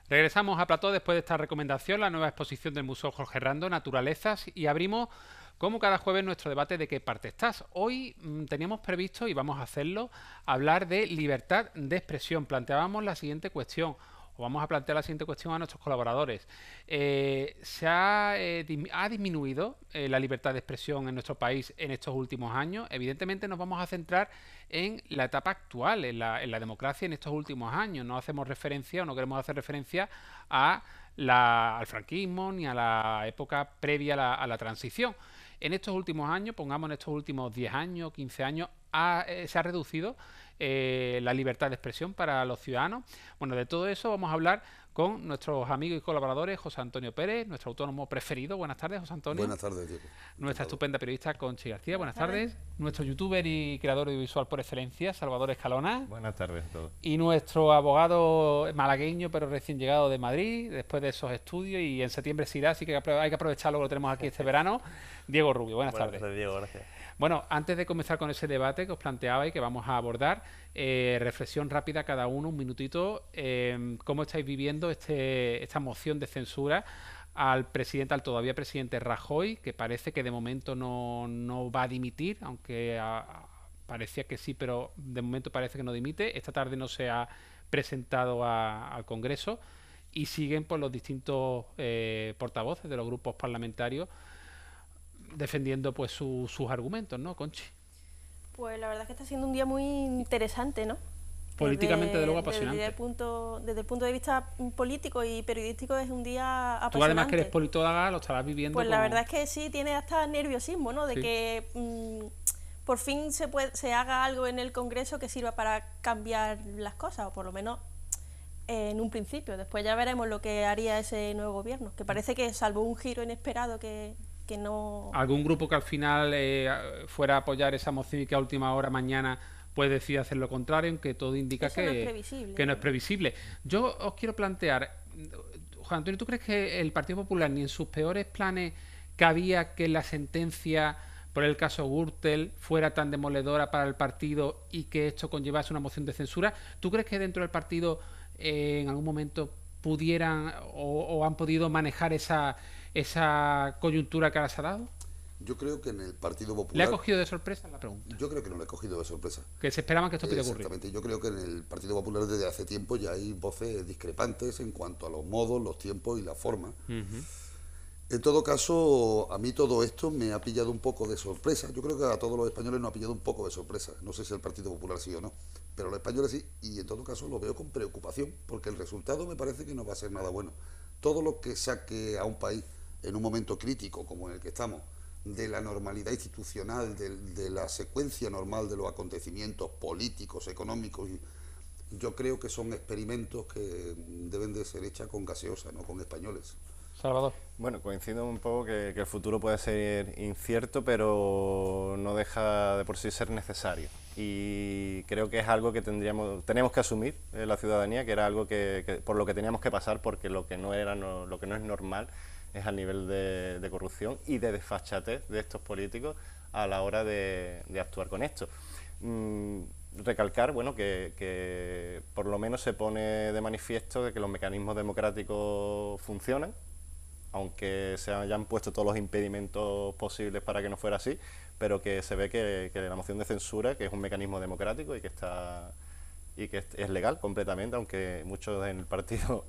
Regresamos a plató después de esta recomendación, la nueva exposición del Museo Jorge Rando, Naturalezas, y abrimos, como cada jueves, nuestro debate de qué parte estás. Hoy teníamos previsto, y vamos a hacerlo, hablar de libertad de expresión. Planteábamos la siguiente cuestión, o vamos a plantear la siguiente cuestión a nuestros colaboradores. ¿Ha disminuido la libertad de expresión en nuestro país en estos últimos años? Evidentemente nos vamos a centrar en la etapa actual, en la democracia en estos últimos años. No hacemos referencia o no queremos hacer referencia al franquismo ni a la época previa a la transición. En estos últimos años, pongamos en estos últimos 10 años, 15 años, se ha reducido la libertad de expresión para los ciudadanos. Bueno, de todo eso vamos a hablar con nuestros amigos y colaboradores, José Antonio Pérez, nuestro autónomo preferido. Buenas tardes, José Antonio. Buenas tardes, Diego. Nuestra estupenda periodista Conchi García. Buenas tardes. Nuestro youtuber y creador audiovisual por excelencia, Salvador Escalona. Buenas tardes a todos. Y nuestro abogado malagueño, pero recién llegado de Madrid, después de esos estudios, y en septiembre se irá, así que hay que aprovecharlo que lo tenemos aquí este verano. Diego Rubio, buenas tardes. Buenas tardes, Diego, gracias. Bueno, antes de comenzar con ese debate que os planteaba y que vamos a abordar, reflexión rápida cada uno, un minutito, ¿cómo estáis viviendo esta moción de censura al todavía presidente Rajoy, que parece que de momento no va a dimitir, aunque parecía que sí, pero de momento parece que no dimite? Esta tarde no se ha presentado al Congreso y siguen pues los distintos portavoces de los grupos parlamentarios defendiendo pues sus argumentos, ¿no, Conchi? Pues la verdad es que está siendo un día muy interesante, ¿no? Políticamente, de luego, apasionante. Desde el punto de vista político y periodístico es un día apasionante. Tú además que eres politóloga, lo estarás viviendo. Pues la verdad es que sí, tiene hasta nerviosismo, ¿no? De que por fin se haga algo en el Congreso que sirva para cambiar las cosas, o por lo menos en un principio. Después ya veremos lo que haría ese nuevo gobierno, que parece que salvo un giro inesperado que no... ¿Algún grupo que al final fuera a apoyar esa moción y que a última hora mañana pues decide hacer lo contrario, aunque todo indica que no es previsible? Yo os quiero plantear, Juan Antonio, ¿tú crees que el Partido Popular ni en sus peores planes cabía que la sentencia por el caso Gürtel fuera tan demoledora para el partido y que esto conllevase una moción de censura? ¿Tú crees que dentro del partido en algún momento pudieran o han podido manejar esa coyuntura que ahora se ha dado? Yo creo que en el Partido Popular... ¿Le ha cogido de sorpresa la pregunta? Yo creo que no le ha cogido de sorpresa. Que se esperaban que esto pudiera ocurrir. Exactamente. Yo creo que en el Partido Popular desde hace tiempo ya hay voces discrepantes en cuanto a los modos, los tiempos y la forma. En todo caso, a mí todo esto me ha pillado un poco de sorpresa. Yo creo que a todos los españoles nos ha pillado un poco de sorpresa. No sé si el Partido Popular sí o no, pero los españoles sí, y en todo caso lo veo con preocupación, porque el resultado me parece que no va a ser nada bueno. Todo lo que saque a un país en un momento crítico como en el que estamos, de la normalidad institucional, de la secuencia normal de los acontecimientos políticos, económicos, yo creo que son experimentos que deben de ser hechos con gaseosa, no con españoles. Salvador. Bueno, coincido un poco que el futuro puede ser incierto, pero no deja de por sí ser necesario. Y creo que es algo que tenemos que asumir la ciudadanía, que era algo que por lo que teníamos que pasar, porque lo que no es normal es al nivel de corrupción y de desfachatez de estos políticos a la hora de actuar con esto. Recalcar, bueno, que por lo menos se pone de manifiesto de que los mecanismos democráticos funcionan, aunque se hayan puesto todos los impedimentos posibles para que no fuera así, pero que se ve que la moción de censura, que es un mecanismo democrático y que es legal completamente, aunque muchos en el Partido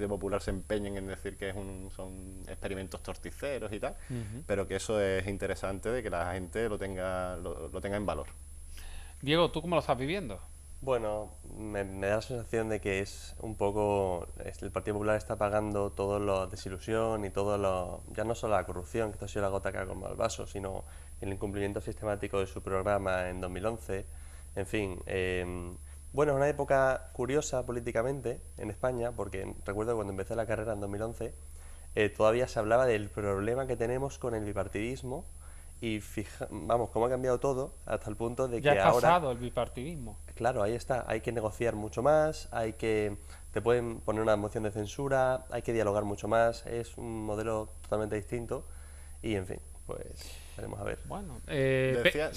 Popular se empeñen en decir que son experimentos torticeros y tal, pero que eso es interesante de que la gente lo tenga en valor. Diego, ¿tú cómo lo estás viviendo? Bueno, me da la sensación de que es un poco... El Partido Popular está pagando toda la desilusión y ya no solo la corrupción, que esto ha sido la gota que ha colmado el vaso, sino el incumplimiento sistemático de su programa en 2011. En fin, bueno, es una época curiosa políticamente en España, porque recuerdo cuando empecé la carrera en 2011, todavía se hablaba del problema que tenemos con el bipartidismo. Y vamos, cómo ha cambiado todo hasta el punto de que ahora... Ya ha pasado el bipartidismo. Claro, ahí está. Hay que negociar mucho más, te pueden poner una moción de censura, hay que dialogar mucho más. Es un modelo totalmente distinto y, en fin, pues veremos a ver. Bueno, decía,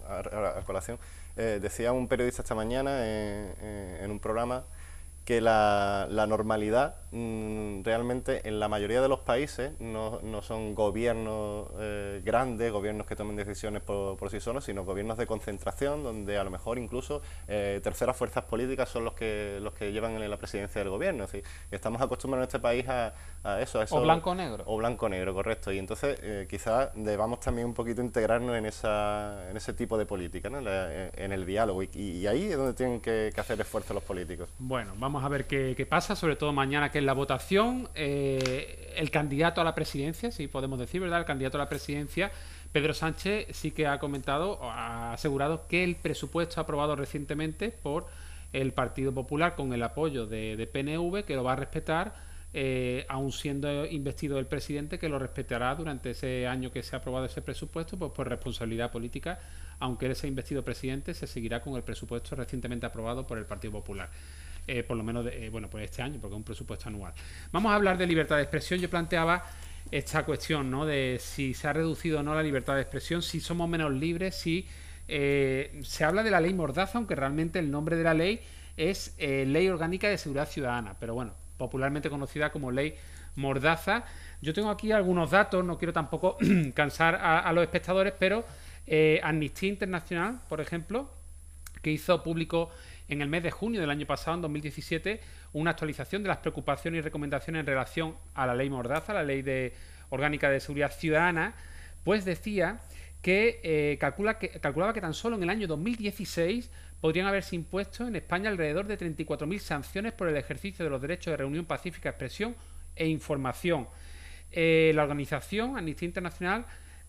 a colación, decía un periodista esta mañana en un programa que la normalidad realmente en la mayoría de los países no son gobiernos grandes, gobiernos que tomen decisiones por sí solos, sino gobiernos de concentración, donde a lo mejor incluso terceras fuerzas políticas son los que llevan en la presidencia del gobierno. Es decir, estamos acostumbrados en este país a eso. O blanco o negro. O blanco o negro, correcto. Y entonces quizás debamos también un poquito integrarnos en ese tipo de política, ¿no? En el diálogo. Y ahí es donde tienen que hacer esfuerzo los políticos. Bueno, vamos a ver qué pasa, sobre todo mañana, que es la votación. El candidato a la presidencia, si podemos decir, ¿verdad? El candidato a la presidencia, Pedro Sánchez, sí que ha comentado, ha asegurado que el presupuesto aprobado recientemente por el Partido Popular con el apoyo de PNV, que lo va a respetar, aun siendo investido el presidente, que lo respetará durante ese año que se ha aprobado ese presupuesto, pues por responsabilidad política. Aunque él sea investido presidente, se seguirá con el presupuesto recientemente aprobado por el Partido Popular. Por lo menos por este año, porque es un presupuesto anual. Vamos a hablar de libertad de expresión. Yo planteaba esta cuestión, ¿no?, de si se ha reducido o no la libertad de expresión, si somos menos libres, si se habla de la ley Mordaza, aunque realmente el nombre de la ley es Ley Orgánica de Seguridad Ciudadana, pero bueno, popularmente conocida como Ley Mordaza. Yo tengo aquí algunos datos, no quiero tampoco cansar a los espectadores, pero Amnistía Internacional, por ejemplo, que hizo público en el mes de junio del año pasado, en 2017, una actualización de las preocupaciones y recomendaciones en relación a la ley Mordaza, la ley orgánica de seguridad ciudadana, pues decía que calculaba que tan solo en el año 2016 podrían haberse impuesto en España alrededor de 34.000 sanciones por el ejercicio de los derechos de reunión pacífica, expresión e información. La organización Amnistía Internacional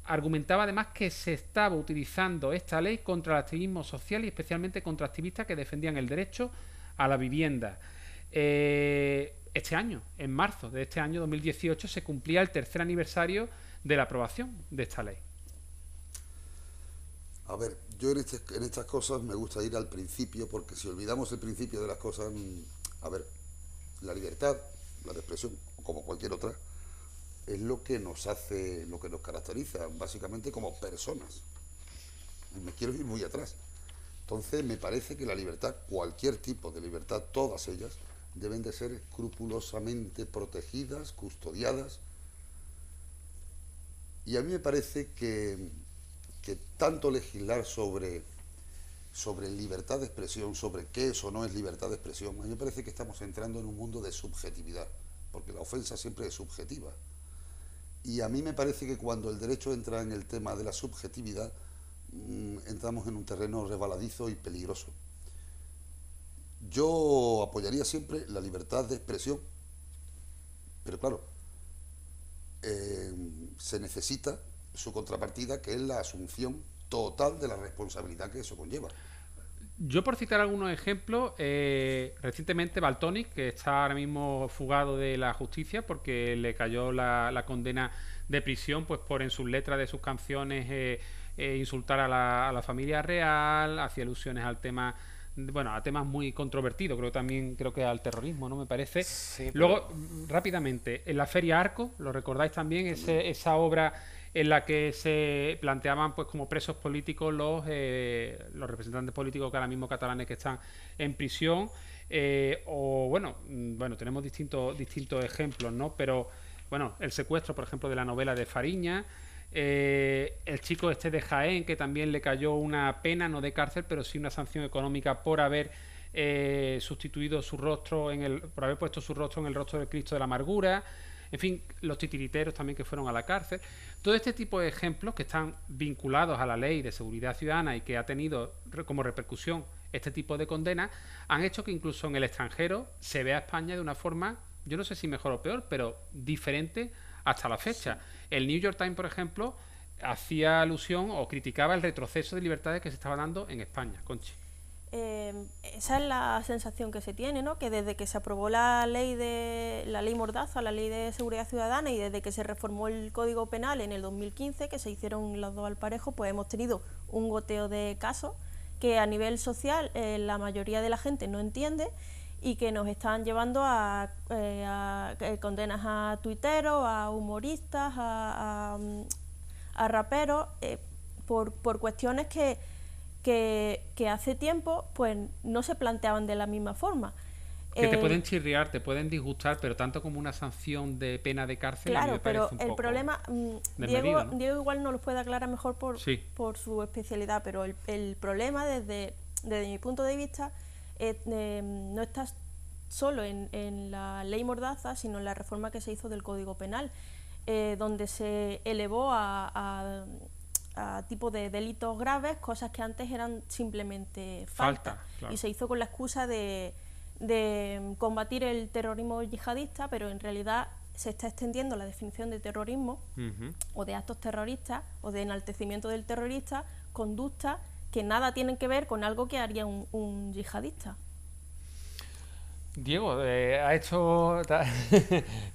argumentaba además que se estaba utilizando esta ley contra el activismo social y especialmente contra activistas que defendían el derecho a la vivienda. este año, en marzo de este año 2018, se cumplía el 3er aniversario de la aprobación de esta ley. A ver, yo en estas cosas me gusta ir al principio, porque si olvidamos el principio de las cosas, a ver, la libertad, la de expresión, como cualquier otra, es lo que nos hace, lo que nos caracteriza, básicamente como personas. Y me quiero ir muy atrás. Entonces me parece que la libertad, cualquier tipo de libertad, todas ellas, deben de ser escrupulosamente protegidas, custodiadas. Y a mí me parece que tanto legislar sobre libertad de expresión, sobre qué es o no es libertad de expresión, a mí me parece que estamos entrando en un mundo de subjetividad, porque la ofensa siempre es subjetiva. Y a mí me parece que cuando el derecho entra en el tema de la subjetividad, entramos en un terreno resbaladizo y peligroso. Yo apoyaría siempre la libertad de expresión, pero claro, se necesita su contrapartida, que es la asunción total de la responsabilidad que eso conlleva. Yo, por citar algunos ejemplos, recientemente Valtonyc, que está ahora mismo fugado de la justicia porque le cayó la condena de prisión, pues por en sus letras de sus canciones insultar a la familia real, hacía alusiones al tema, bueno, a temas muy controvertidos, creo que al terrorismo, ¿no? Me parece. Sí, pero... Luego, rápidamente, en la Feria Arco, ¿lo recordáis también? Esa obra en la que se planteaban pues como presos políticos los representantes políticos que ahora mismo catalanes que están en prisión, bueno, tenemos distintos ejemplos, ¿no? Pero bueno, el secuestro, por ejemplo, de la novela de Fariña, el chico este de Jaén, que también le cayó una pena, no de cárcel, pero sí una sanción económica por haber sustituido su rostro por haber puesto su rostro en el rostro del Cristo de la Amargura. En fin, los titiriteros también que fueron a la cárcel. Todo este tipo de ejemplos que están vinculados a la ley de seguridad ciudadana y que ha tenido como repercusión este tipo de condenas, han hecho que incluso en el extranjero se vea a España de una forma, yo no sé si mejor o peor, pero diferente hasta la fecha. Sí. El New York Times, por ejemplo, hacía alusión o criticaba el retroceso de libertades que se estaba dando en España. Conchi. Esa es la sensación que se tiene, ¿no? Que desde que se aprobó la ley Mordaza, la ley de seguridad ciudadana, y desde que se reformó el Código Penal en el 2015, que se hicieron los dos al parejo, pues hemos tenido un goteo de casos que a nivel social la mayoría de la gente no entiende y que nos están llevando a condenas a tuiteros, a humoristas, a raperos, por cuestiones que hace tiempo pues no se planteaban de la misma forma. Que te pueden chirriar, te pueden disgustar, pero tanto como una sanción de pena de cárcel. Claro, a mí me pero un el poco problema, Diego igual nos lo puede aclarar mejor por su especialidad, pero el problema desde mi punto de vista no está solo en la ley Mordaza, sino en la reforma que se hizo del Código Penal, donde se elevó a tipo de delitos graves cosas que antes eran simplemente falta. Claro. Y se hizo con la excusa de combatir el terrorismo yihadista, pero en realidad se está extendiendo la definición de terrorismo o de actos terroristas o de enaltecimiento del terrorista, conductas que nada tienen que ver con algo que haría un yihadista. Diego, te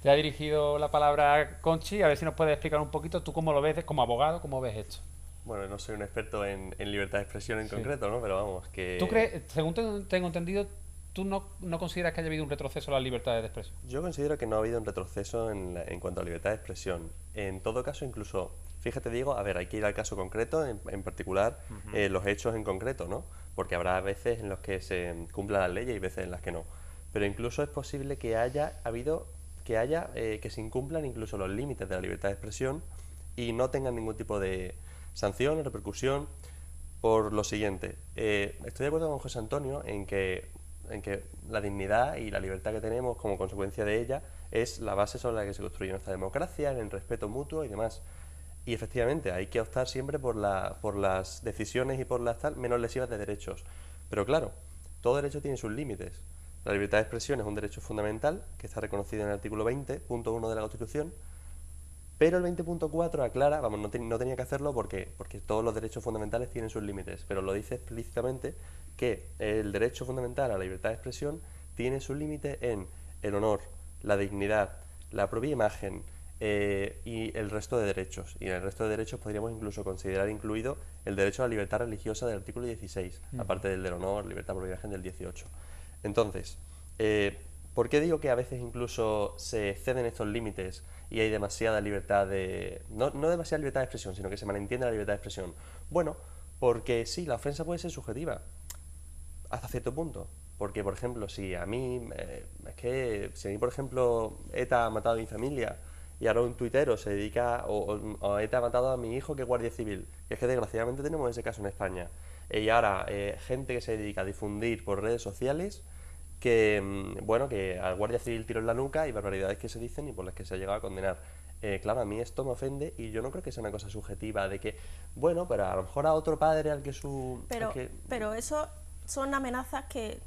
ha dirigido la palabra Conchi, a ver si nos puedes explicar un poquito, tú cómo lo ves como abogado, cómo ves esto. Bueno, no soy un experto en libertad de expresión en concreto, ¿no? Pero vamos, que... ¿Tú crees, según tengo entendido, tú no consideras que haya habido un retroceso en las libertades de expresión? Yo considero que no ha habido un retroceso en cuanto a libertad de expresión. En todo caso, incluso, fíjate, Diego, a ver, hay que ir al caso concreto, en particular, los hechos en concreto, ¿no? Porque habrá veces en los que se cumpla la ley y veces en las que no. Pero incluso es posible que que se incumplan incluso los límites de la libertad de expresión y no tengan ningún tipo de sanción o repercusión por lo siguiente. Estoy de acuerdo con José Antonio en que la dignidad y la libertad que tenemos como consecuencia de ella es la base sobre la que se construye nuestra democracia, en el respeto mutuo y demás. Y efectivamente hay que optar siempre por las decisiones y por las menos lesivas de derechos. Pero claro, todo derecho tiene sus límites. La libertad de expresión es un derecho fundamental que está reconocido en el artículo 20.1 de la Constitución, pero el 20.4 aclara, vamos, no tenía que hacerlo porque todos los derechos fundamentales tienen sus límites, pero lo dice explícitamente que el derecho fundamental a la libertad de expresión tiene su límite en el honor, la dignidad, la propia imagen y el resto de derechos. Y en el resto de derechos podríamos incluso considerar incluido el derecho a la libertad religiosa del artículo 16, aparte del honor, libertad, propia imagen del 18. Entonces, ¿por qué digo que a veces incluso se exceden estos límites y hay demasiada libertad de... No demasiada libertad de expresión, sino que se malentiende la libertad de expresión? Bueno, porque sí, la ofensa puede ser subjetiva, hasta cierto punto. Porque, por ejemplo, si a mí, por ejemplo, ETA ha matado a mi familia y ahora un tuitero se dedica, o ETA ha matado a mi hijo que es guardia civil, que es que desgraciadamente tenemos ese caso en España, y ahora gente que se dedica a difundir por redes sociales que, bueno, que al guardia civil tiró en la nuca y barbaridades que se dicen y por las que se ha llegado a condenar. Claro, a mí esto me ofende y yo no creo que sea una cosa subjetiva de que, bueno, pero a lo mejor a otro padre al que su... Pero eso son amenazas que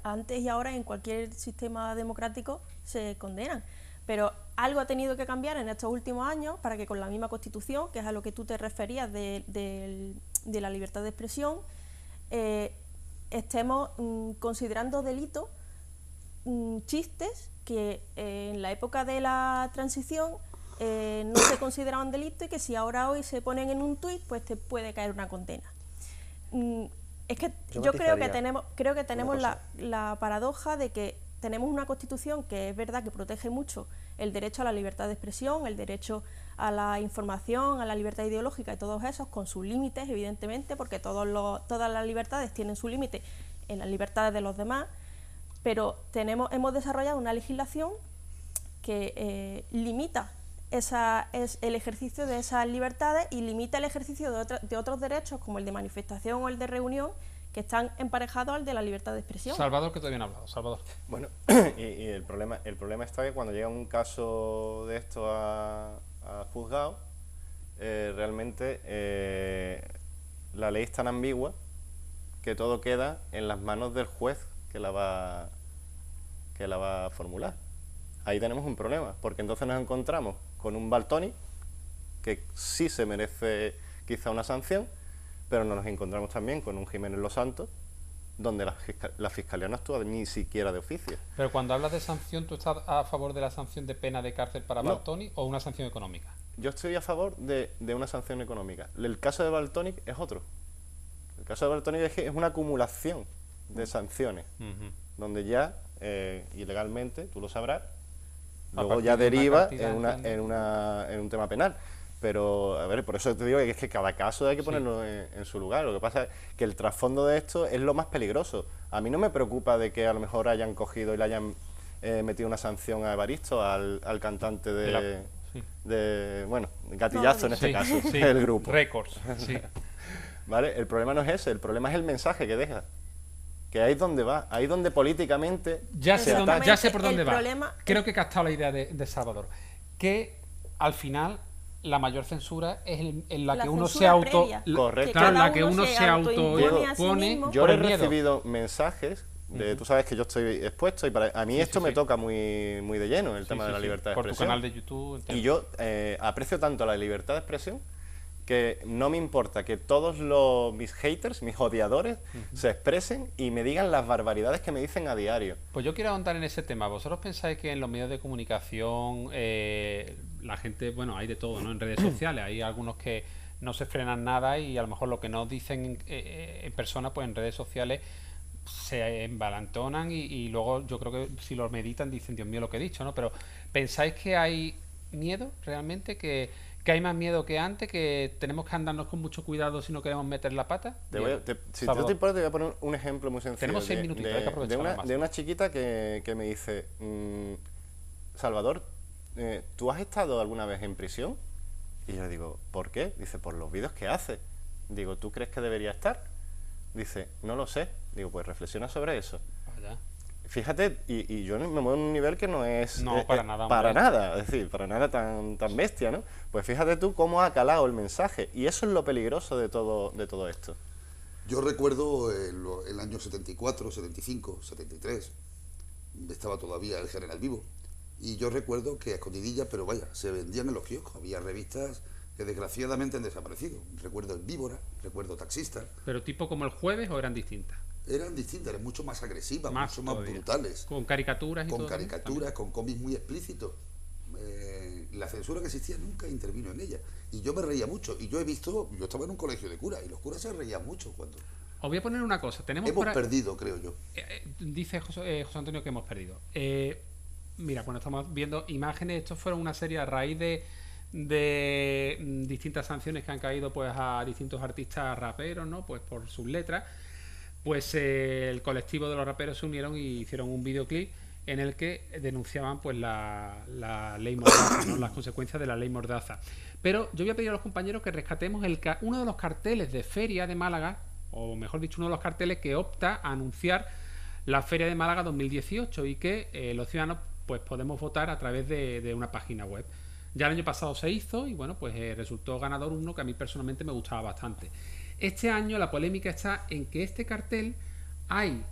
antes y ahora en cualquier sistema democrático se condenan. Pero algo ha tenido que cambiar en estos últimos años para que con la misma Constitución, que es a lo que tú te referías de la libertad de expresión, estemos considerando delito chistes que en la época de la transición no se consideraban delito y que si ahora hoy se ponen en un tuit, pues te puede caer una condena. Es que yo creo que tenemos la paradoja de que tenemos una Constitución que es verdad que protege mucho el derecho a la libertad de expresión, el derecho a la información, a la libertad ideológica y todos esos, con sus límites, evidentemente, porque todas las libertades tienen su límite en las libertades de los demás, pero hemos desarrollado una legislación que limita el ejercicio de esas libertades y limita el ejercicio de otros derechos, como el de manifestación o el de reunión, que están emparejados al de la libertad de expresión. Salvador, que todavía no ha hablado. Salvador. Bueno, y el problema está que cuando llega un caso de esto a juzgado, realmente la ley es tan ambigua que todo queda en las manos del juez que la va a formular. Ahí tenemos un problema, porque entonces nos encontramos con un Valtonyc que sí se merece quizá una sanción, pero nos encontramos también con un Jiménez Los Santos, donde la Fiscalía no actúa ni siquiera de oficio. Pero cuando hablas de sanción, ¿tú estás a favor de la sanción de pena de cárcel para Valtonyc o una sanción económica? Yo estoy a favor de una sanción económica. El caso de Valtonyc es otro. El caso de Valtonyc es una acumulación de sanciones, donde ya, ilegalmente, tú lo sabrás, luego ya deriva en un tema penal. Pero, a ver, por eso te digo que es que cada caso hay que ponerlo en su lugar. Lo que pasa es que el trasfondo de esto es lo más peligroso. A mí no me preocupa de que a lo mejor hayan cogido y le hayan metido una sanción a Evaristo, al cantante bueno, Gatillazo en este caso, el grupo. Records, sí. ¿Vale? El problema no es ese, el problema es el mensaje que deja. Que ahí es donde va, ahí es donde políticamente ya sé por dónde va. Creo que he captado la idea de Salvador. Que al final la mayor censura es en la que uno se Correcto. Claro, la que uno se autoimpone. Yo he recibido mensajes tú sabes que yo estoy expuesto y a mí esto me toca muy de lleno, el tema de la libertad de expresión. Por tu canal de YouTube. Y yo aprecio tanto la libertad de expresión que no me importa que todos mis haters, mis odiadores, se expresen y me digan las barbaridades que me dicen a diario. Pues yo quiero ahondar en ese tema. ¿Vosotros pensáis que en los medios de comunicación la gente, bueno, hay de todo, ¿no? En redes sociales hay algunos que no se frenan nada y a lo mejor lo que no dicen en persona, pues en redes sociales se embalantonan y luego yo creo que si lo meditan dicen, Dios mío, lo que he dicho, ¿no? Pero ¿pensáis que hay miedo realmente? ¿Que hay más miedo que antes? ¿Que tenemos que andarnos con mucho cuidado si no queremos meter la pata? Si no te importa, te voy a poner un ejemplo muy sencillo. Tenemos 6 minutitos, hay que aprovecharlo. De una chiquita que me dice, Salvador, ¿tú has estado alguna vez en prisión? Y yo le digo, ¿por qué? Dice, por los vídeos que hace. Digo, ¿tú crees que debería estar? Dice, no lo sé. Digo, pues reflexiona sobre eso. Fíjate, y yo me muevo en un nivel que no es... No, para nada. Para nada, es decir, para nada tan bestia, ¿no? Pues fíjate tú cómo ha calado el mensaje. Y eso es lo peligroso de todo esto. Yo recuerdo el año 74, 75, 73. Estaba todavía el General vivo. Y yo recuerdo que a escondidillas, pero vaya, se vendían en los kioscos. Había revistas que desgraciadamente han desaparecido. Recuerdo El Víbora, recuerdo Taxista. ¿Pero tipo como El Jueves o eran distintas? eran distintas, eran mucho más agresivas, mucho más brutales. Con caricaturas y con caricaturas, con cómics muy explícitos. La censura que existía nunca intervino en ella. Y yo me reía mucho. Y yo estaba en un colegio de curas, y los curas se reían mucho cuando... Os voy a poner una cosa. Hemos perdido, creo yo. Dice José Antonio que hemos perdido. Mira, cuando estamos viendo imágenes, estos fueron una serie a raíz de distintas sanciones que han caído pues a distintos artistas raperos, ¿no? Pues por sus letras. Pues el colectivo de los raperos se unieron y hicieron un videoclip en el que denunciaban pues la ley Mordaza, ¿no? Las consecuencias de la ley Mordaza. Pero yo voy a pedir a los compañeros que rescatemos uno de los carteles de Feria de Málaga, o mejor dicho, uno de los carteles que opta a anunciar la Feria de Málaga 2018 y que los ciudadanos pues podemos votar a través de una página web. Ya el año pasado se hizo y bueno, pues resultó ganador uno que a mí personalmente me gustaba bastante. Este año la polémica está en que este cartel hay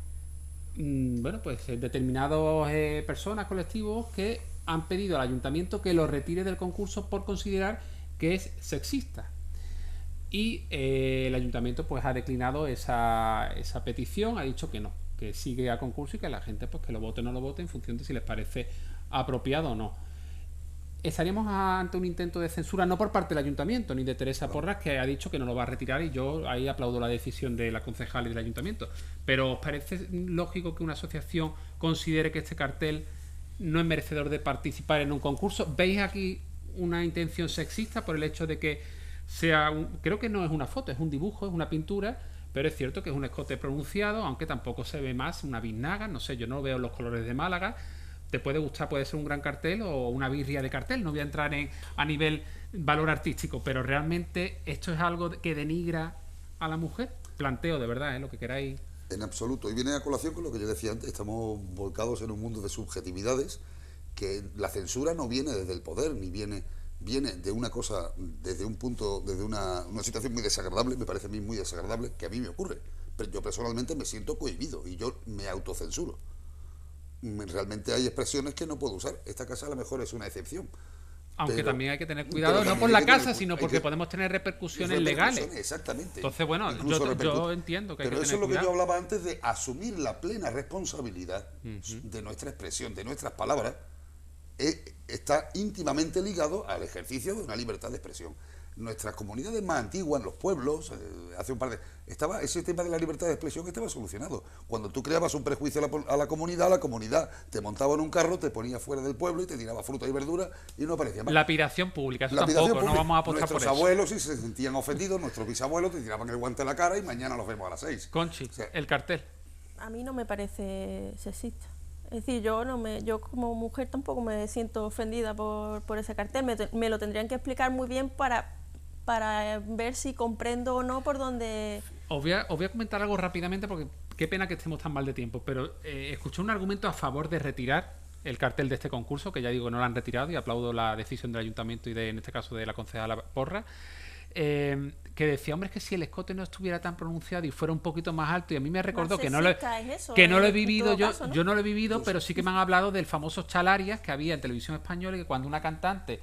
pues determinadas personas, colectivos que han pedido al ayuntamiento que lo retire del concurso por considerar que es sexista. Y el ayuntamiento pues ha declinado esa petición, ha dicho que no, que sigue a concurso y que la gente pues que lo vote o no lo vote en función de si les parece apropiado o no. Estaríamos ante un intento de censura no por parte del ayuntamiento ni de Teresa Porras, que ha dicho que no lo va a retirar, y yo ahí aplaudo la decisión de la concejal y del ayuntamiento. Pero ¿os parece lógico que una asociación considere que este cartel no es merecedor de participar en un concurso? ¿Veis aquí una intención sexista por el hecho de que creo que no es una foto, es un dibujo, es una pintura, pero es cierto que es un escote pronunciado, aunque tampoco se ve más una biznaga, no sé, yo no veo los colores de Málaga. Te puede gustar, puede ser un gran cartel o una birria de cartel, no voy a entrar a nivel valor artístico, pero realmente esto es algo que denigra a la mujer. Planteo de verdad, lo que queráis. En absoluto, y viene a colación con lo que yo decía antes, estamos volcados en un mundo de subjetividades, que la censura no viene desde el poder, ni viene de una cosa, desde un punto, desde una situación muy desagradable, me parece a mí muy desagradable, que a mí me ocurre, pero yo personalmente me siento cohibido y yo me autocensuro. Realmente hay expresiones que no puedo usar. Esta casa a lo mejor es una excepción. Aunque también hay que tener cuidado, no por la casa, sino porque podemos tener repercusiones legales. Exactamente. Entonces, bueno, yo entiendo que hay que tener cuidado. Pero eso es lo que yo hablaba antes de asumir la plena responsabilidad de nuestra expresión, de nuestras palabras. Está íntimamente ligado al ejercicio de una libertad de expresión. Nuestras comunidades más antiguas, los pueblos, hace un par de... ese tema de la libertad de expresión estaba solucionado. Cuando tú creabas un prejuicio a la comunidad te montaba en un carro, te ponía fuera del pueblo y te tiraba fruta y verdura y no aparecía más. Lapidación pública, eso tampoco, no vamos a apostar por eso. Nuestros abuelos, si se sentían ofendidos, nuestros bisabuelos te tiraban el guante en la cara y mañana los vemos a las 6. Conchi, el cartel. A mí no me parece sexista. Es decir, yo como mujer tampoco me siento ofendida por ese cartel. Me lo tendrían que explicar muy bien para ver si comprendo o no por dónde... Os voy a comentar algo rápidamente porque qué pena que estemos tan mal de tiempo, pero escuché un argumento a favor de retirar el cartel de este concurso, que ya digo que no lo han retirado y aplaudo la decisión del ayuntamiento y en este caso de la concejala Porra, que decía, hombre, es que si el escote no estuviera tan pronunciado y fuera un poquito más alto, y a mí me recordó que no lo he vivido, yo no lo he vivido, pero sí que me han hablado del famoso chalarias que había en televisión española, y que cuando una cantante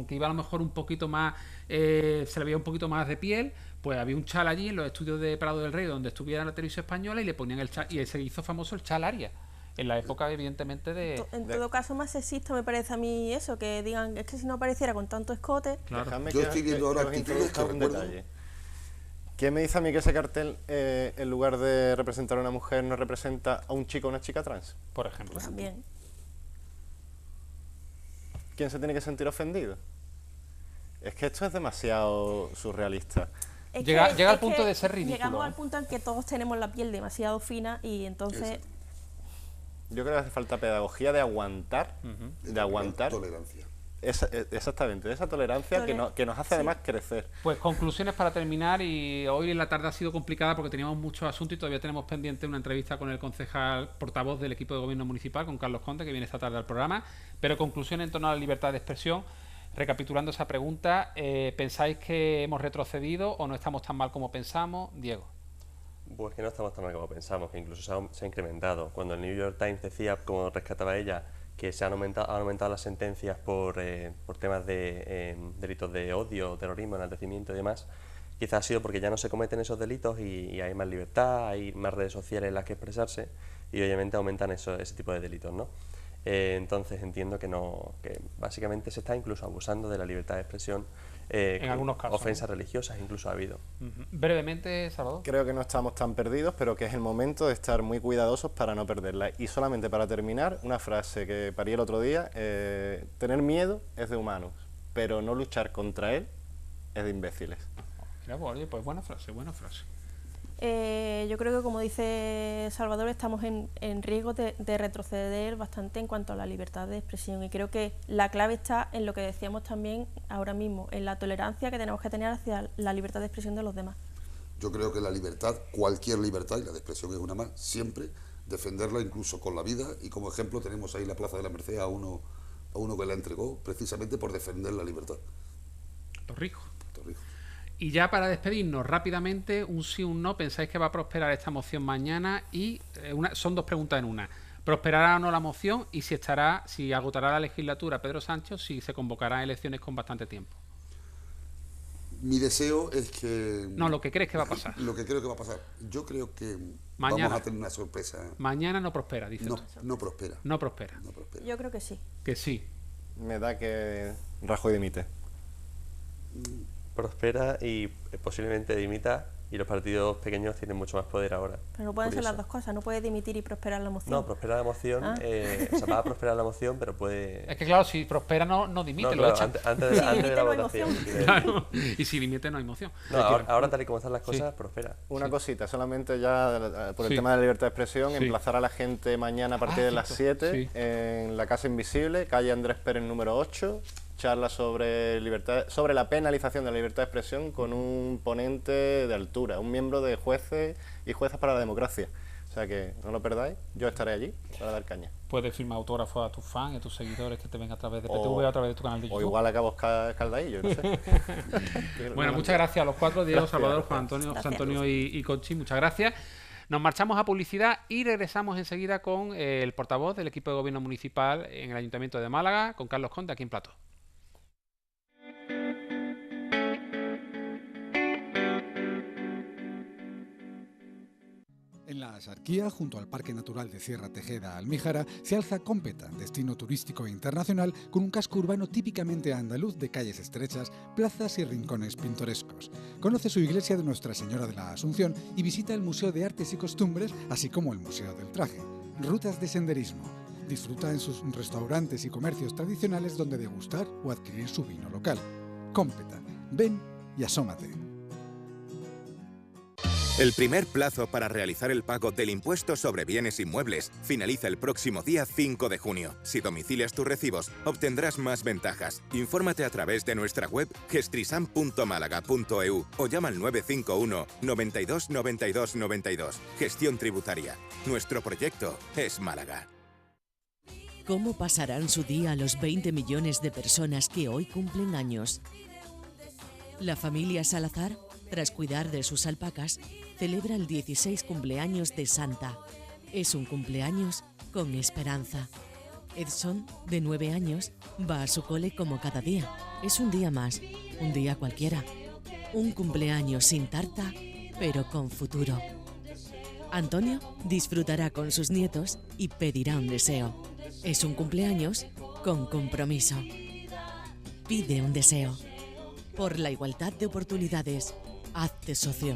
que iba a lo mejor un poquito más, se le veía un poquito más de piel, pues había un chal allí en los estudios de Prado del Rey donde estuviera la televisión española y le ponían el chal, y se hizo famoso el chalaria en la época evidentemente de... En todo caso más sexista me parece a mí eso, que digan, es que si no apareciera con tanto escote... Claro. Yo estoy viendo ahora actitudes que recuerdo... ¿Qué me dice a mí que ese cartel, en lugar de representar a una mujer, no representa a un chico o una chica trans? Por ejemplo. También. ¿Quién se tiene que sentir ofendido? Es que esto es demasiado surrealista. Llega al punto de ser ridículo. Llegamos al punto en que todos tenemos la piel demasiado fina y entonces... Exacto. Yo creo que hace falta pedagogía de aguantar, de aguantar. Tolerancia. Exactamente, esa tolerancia que nos hace además crecer. Pues conclusiones para terminar, y hoy en la tarde ha sido complicada porque teníamos muchos asuntos y todavía tenemos pendiente una entrevista con el concejal portavoz del equipo de gobierno municipal, con Carlos Conde, que viene esta tarde al programa. Pero conclusión en torno a la libertad de expresión, recapitulando esa pregunta, ¿pensáis que hemos retrocedido o no estamos tan mal como pensamos? Diego. Pues que no estamos tan mal como pensamos, que incluso se ha incrementado. Cuando el New York Times decía, como rescataba ella, que han aumentado las sentencias por temas de delitos de odio, terrorismo, enaltecimiento y demás, quizás ha sido porque ya no se cometen esos delitos y hay más libertad, hay más redes sociales en las que expresarse y obviamente aumentan ese tipo de delitos, ¿no? Entonces entiendo que básicamente se está incluso abusando de la libertad de expresión. En algunos casos, ofensas religiosas incluso ha habido. Brevemente, Salvador. Creo que no estamos tan perdidos, pero que es el momento de estar muy cuidadosos para no perderla. Y solamente para terminar, una frase que parí el otro día: tener miedo es de humanos, pero no luchar contra él es de imbéciles. Oye, pues buena frase, buena frase. Yo creo que, como dice Salvador, estamos en riesgo de retroceder bastante en cuanto a la libertad de expresión, y creo que la clave está en lo que decíamos también ahora mismo, en la tolerancia que tenemos que tener hacia la libertad de expresión de los demás. Yo creo que la libertad, cualquier libertad, y la de expresión es una más, siempre defenderla incluso con la vida, y como ejemplo tenemos ahí la Plaza de la Merced a uno que la entregó precisamente por defender la libertad. Torrijos. Y ya para despedirnos rápidamente, un sí o un no, ¿pensáis que va a prosperar esta moción mañana? Y son dos preguntas en una. ¿Prosperará o no la moción? Y si agotará la legislatura Pedro Sánchez, o si se convocará elecciones con bastante tiempo. Mi deseo es que... No, lo que crees que va a pasar. Lo que creo que va a pasar. Yo creo que mañana vamos a tener una sorpresa. Mañana no prospera, dice. No prospera. No prospera. Yo creo que sí. Que sí. Me da que Rajoy dimite. Prospera y posiblemente dimita, y los partidos pequeños tienen mucho más poder ahora. Pero no pueden ser las dos cosas, no puede dimitir y prosperar la moción. No, prospera la moción, o sea, va a prosperar la moción, pero puede... Es que claro, si prospera no dimite, lo echan. Antes de la votación. Claro, y si dimite no hay moción. No, ahora tal y como están las cosas, prospera. Una cosita, solamente ya por el tema de la libertad de expresión, emplazar a la gente mañana a partir de las 7 en la Casa Invisible, calle Andrés Pérez número 8, charla sobre la penalización de la libertad de expresión con un ponente de altura, un miembro de Jueces y Juezas para la Democracia. O sea que no lo perdáis, yo estaré allí para dar caña. Puedes firmar autógrafos a tus fans y a tus seguidores que te ven a través de PTV o a través de tu canal de YouTube. O igual acabo escaldadillo, no sé. Bueno, muchas gracias a los cuatro, Diego, Salvador, Juan Antonio, José Antonio y Conchi, muchas gracias. Nos marchamos a publicidad y regresamos enseguida con el portavoz del equipo de gobierno municipal en el Ayuntamiento de Málaga, con Carlos Conde, aquí en Plató. En la Axarquía, junto al Parque Natural de Sierra Tejeda Almíjara, se alza Cómpeta, destino turístico internacional con un casco urbano típicamente andaluz de calles estrechas, plazas y rincones pintorescos. Conoce su iglesia de Nuestra Señora de la Asunción y visita el Museo de Artes y Costumbres, así como el Museo del Traje. Rutas de senderismo. Disfruta en sus restaurantes y comercios tradicionales donde degustar o adquirir su vino local. Cómpeta. Ven y asómate. El primer plazo para realizar el pago del impuesto sobre bienes inmuebles finaliza el próximo día 5 de junio. Si domicilias tus recibos, obtendrás más ventajas. Infórmate a través de nuestra web gestrisam.málaga.eu o llama al 951 92 92 92. Gestión tributaria. Nuestro proyecto es Málaga. ¿Cómo pasarán su día los 20 millones de personas que hoy cumplen años? La familia Salazar, tras cuidar de sus alpacas, celebra el 16 cumpleaños de Santa. Es un cumpleaños con esperanza. Edson, de 9 años, va a su cole como cada día. Es un día más, un día cualquiera. Un cumpleaños sin tarta, pero con futuro. Antonio disfrutará con sus nietos y pedirá un deseo. Es un cumpleaños con compromiso. Pide un deseo. Por la igualdad de oportunidades, hazte socio.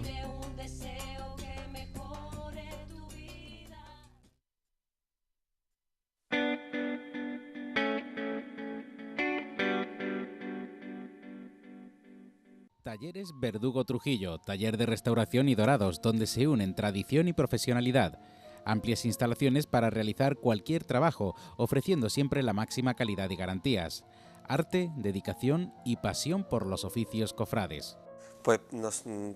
Talleres Verdugo Trujillo, taller de restauración y dorados, donde se unen tradición y profesionalidad. Amplias instalaciones para realizar cualquier trabajo, ofreciendo siempre la máxima calidad y garantías. Arte, dedicación y pasión por los oficios cofrades. Pues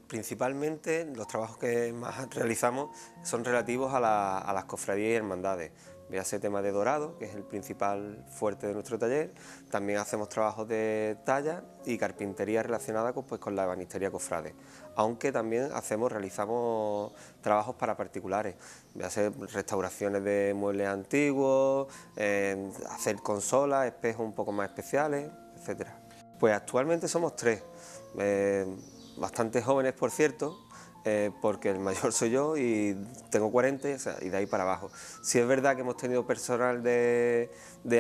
principalmente los trabajos que más realizamos son relativos a las cofradías y hermandades. Véase tema de dorado, que es el principal fuerte de nuestro taller. También hacemos trabajos de talla y carpintería relacionada con la ebanistería cofrade. Aunque también realizamos trabajos para particulares. Véase restauraciones de muebles antiguos, hacer consolas, espejos un poco más especiales, etc. Pues actualmente somos 3. bastante jóvenes, por cierto, porque el mayor soy yo y tengo 40, o sea, y de ahí para abajo. Sí es verdad que hemos tenido personal de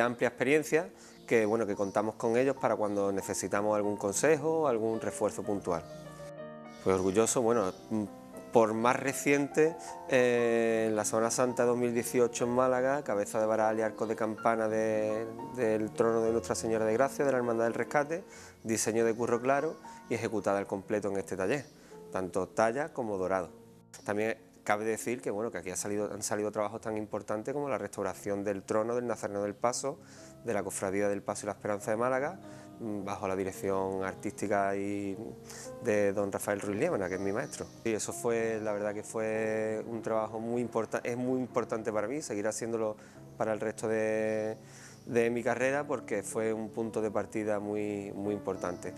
amplia experiencia, que bueno, que contamos con ellos para cuando necesitamos algún consejo o algún refuerzo puntual. Pues orgulloso, bueno, por más reciente, en la Semana Santa 2018 en Málaga, cabeza de varal y arco de campana del trono de Nuestra Señora de Gracia, de la Hermandad del Rescate, diseño de Curro Claro y ejecutada al completo en este taller, tanto talla como dorado. También cabe decir que, bueno, que aquí han salido trabajos tan importantes como la restauración del trono del Nazareno del Paso, de la Cofradía del Paso y la Esperanza de Málaga, bajo la dirección artística y de don Rafael Ruiz Liébana, que es mi maestro. Y eso fue, la verdad que fue un trabajo muy importante, es muy importante para mí, seguir haciéndolo para el resto de mi carrera, porque fue un punto de partida muy importante.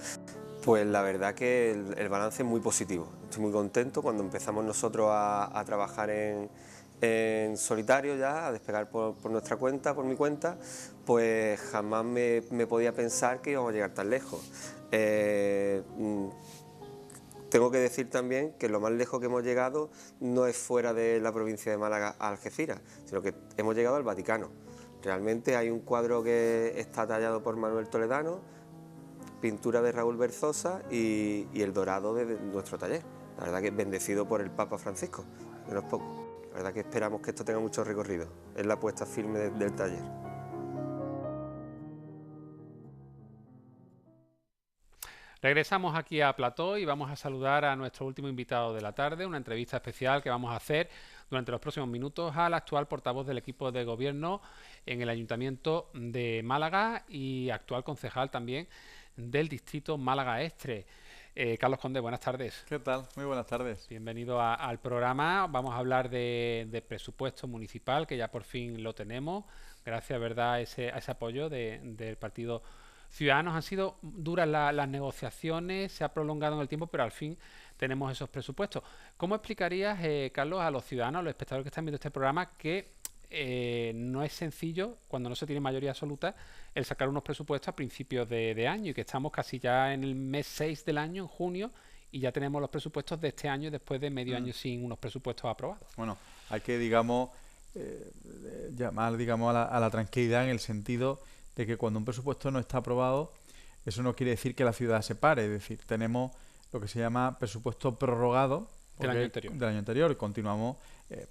Pues la verdad que el balance es muy positivo, estoy muy contento. Cuando empezamos nosotros a trabajar en solitario ya, a despegar por nuestra cuenta, por mi cuenta, pues jamás me podía pensar que íbamos a llegar tan lejos. Tengo que decir también que lo más lejos que hemos llegado no es fuera de la provincia de Málaga a Algeciras, sino que hemos llegado al Vaticano. Realmente hay un cuadro que está tallado por Manuel Toledano, pintura de Raúl Berzosa y el dorado de nuestro taller. La verdad que es bendecido por el Papa Francisco, que no es poco. La verdad que esperamos que esto tenga mucho recorrido. Es la apuesta firme del taller. Regresamos aquí a Plató y vamos a saludar a nuestro último invitado de la tarde, una entrevista especial que vamos a hacer durante los próximos minutos al actual portavoz del equipo de gobierno en el Ayuntamiento de Málaga y actual concejal también del distrito Málaga Este. Carlos Conde, buenas tardes. ¿Qué tal? Muy buenas tardes. Bienvenido al programa. Vamos a hablar de presupuesto municipal, que ya por fin lo tenemos, gracias, ¿verdad?, a ese apoyo del Partido Ciudadanos. Han sido duras las negociaciones, se ha prolongado en el tiempo, pero al fin tenemos esos presupuestos. ¿Cómo explicarías, Carlos, a los ciudadanos, a los espectadores que están viendo este programa, que no es sencillo, cuando no se tiene mayoría absoluta, el sacar unos presupuestos a principios de año, y que estamos casi ya en el mes 6 del año, en junio, y ya tenemos los presupuestos de este año después de medio año sin unos presupuestos aprobados? Bueno, hay que, digamos, llamar, digamos, a la tranquilidad, en el sentido de que cuando un presupuesto no está aprobado, eso no quiere decir que la ciudad se pare. Es decir, tenemos lo que se llama presupuesto prorrogado del año anterior. Continuamos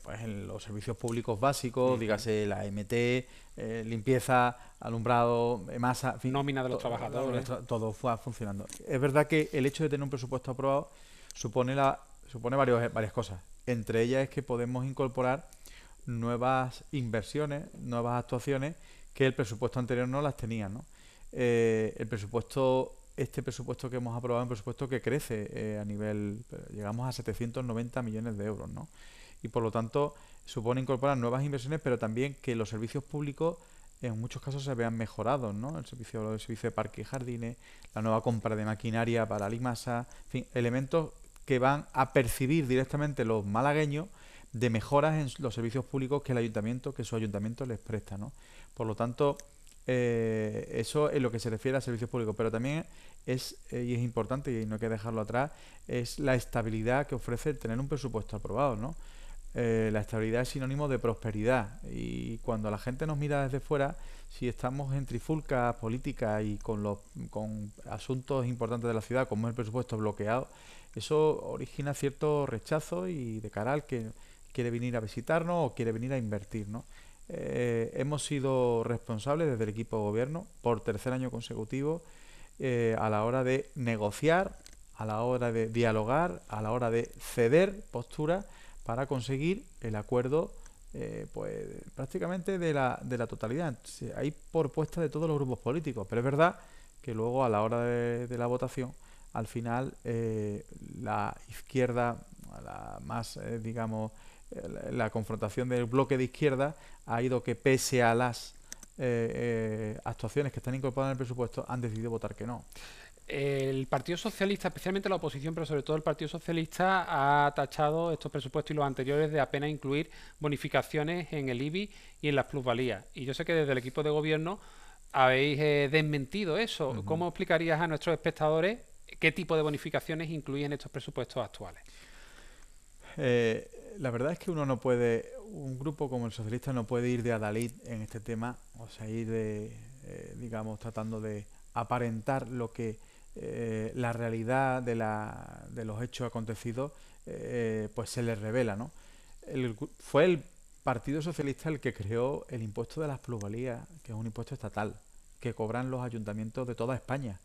pues en los servicios públicos básicos, dígase la MT, limpieza, alumbrado, masa, en fin, nómina de los trabajadores. Todo fue funcionando. Es verdad que el hecho de tener un presupuesto aprobado supone varias cosas. Entre ellas es que podemos incorporar nuevas inversiones, nuevas actuaciones que el presupuesto anterior no las tenía, ¿no? Este presupuesto que hemos aprobado es un presupuesto que crece a nivel, llegamos a 790 millones de euros, ¿no? Y por lo tanto supone incorporar nuevas inversiones, pero también que los servicios públicos en muchos casos se vean mejorados, ¿no? El servicio de parques y jardines, la nueva compra de maquinaria para la limasa, en fin, elementos que van a percibir directamente los malagueños de mejoras en los servicios públicos que su ayuntamiento les presta, ¿no? Por lo tanto, eso es lo que se refiere a servicios públicos, pero también y es importante, y no hay que dejarlo atrás, es la estabilidad que ofrece tener un presupuesto aprobado, ¿no? La estabilidad es sinónimo de prosperidad, y cuando la gente nos mira desde fuera, si estamos en trifulcas políticas y con asuntos importantes de la ciudad, como es el presupuesto bloqueado, eso origina cierto rechazo y de cara al que quiere venir a visitarnos o quiere venir a invertir, ¿no? Hemos sido responsables desde el equipo de gobierno por tercer año consecutivo a la hora de negociar, a la hora de dialogar, a la hora de ceder postura para conseguir el acuerdo pues prácticamente de la totalidad. Hay propuestas de todos los grupos políticos, pero es verdad que luego a la hora de la votación, al final la izquierda, la más digamos, la confrontación del bloque de izquierda ha ido que, pese a las actuaciones que están incorporadas en el presupuesto, han decidido votar que no. El Partido Socialista, especialmente la oposición, pero sobre todo el Partido Socialista, ha tachado estos presupuestos y los anteriores de apenas incluir bonificaciones en el IBI y en las plusvalías. Y yo sé que desde el equipo de gobierno habéis desmentido eso. ¿Cómo explicarías a nuestros espectadores ¿qué tipo de bonificaciones incluyen estos presupuestos actuales? La verdad es que un grupo como el socialista no puede ir de adalid en este tema, o sea, ir digamos, tratando de aparentar lo que la realidad de los hechos acontecidos pues se les revela, ¿no? Fue el Partido Socialista el que creó el impuesto de las plusvalías, que es un impuesto estatal, que cobran los ayuntamientos de toda España.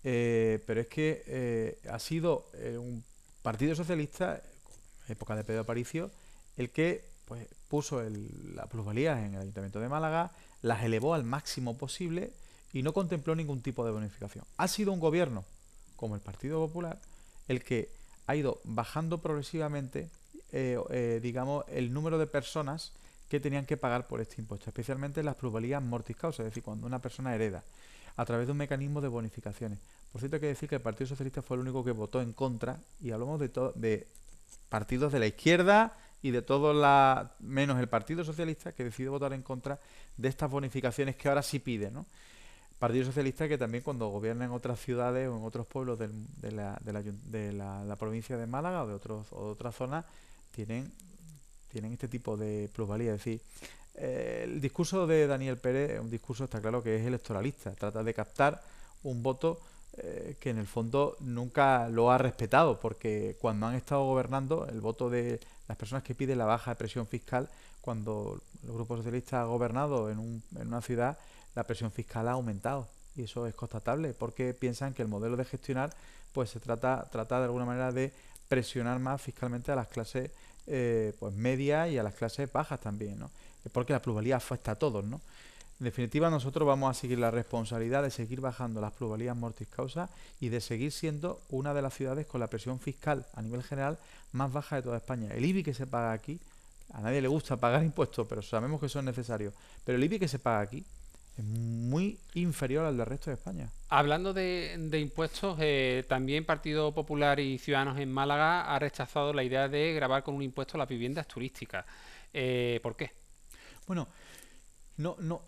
Pero es que ha sido un Partido Socialista, época de Pedro Aparicio, el que pues puso las plusvalías en el Ayuntamiento de Málaga, las elevó al máximo posible y no contempló ningún tipo de bonificación. Ha sido un gobierno, como el Partido Popular, el que ha ido bajando progresivamente digamos, el número de personas que tenían que pagar por este impuesto, especialmente las plusvalías mortis causa, es decir, cuando una persona hereda, a través de un mecanismo de bonificaciones. Por cierto, hay que decir que el Partido Socialista fue el único que votó en contra, y hablamos de partidos de la izquierda y de todos menos el Partido Socialista, que decidió votar en contra de estas bonificaciones que ahora sí pide, ¿no? Partido Socialista que también cuando gobierna en otras ciudades o en otros pueblos de la provincia de Málaga o de otras zonas tienen este tipo de plusvalía. Es decir, el discurso de Daniel Pérez es un discurso, está claro, que es electoralista, trata de captar un voto que en el fondo nunca lo ha respetado, porque cuando han estado gobernando, el voto de las personas que piden la baja de presión fiscal, cuando el Grupo Socialista ha gobernado en una ciudad, la presión fiscal ha aumentado, y eso es constatable, porque piensan que el modelo de gestionar pues se trata de alguna manera de presionar más fiscalmente a las clases pues medias y a las clases bajas también, ¿no? Porque la plusvalía afecta a todos, ¿no? En definitiva, nosotros vamos a seguir la responsabilidad de seguir bajando las plusvalías mortis causa y de seguir siendo una de las ciudades con la presión fiscal a nivel general más baja de toda España. El IBI que se paga aquí, a nadie le gusta pagar impuestos, pero sabemos que eso es necesario, pero el IBI que se paga aquí es muy inferior al del resto de España. Hablando de impuestos, también Partido Popular y Ciudadanos en Málaga ha rechazado la idea de gravar con un impuesto a las viviendas turísticas. ¿Por qué? Bueno, no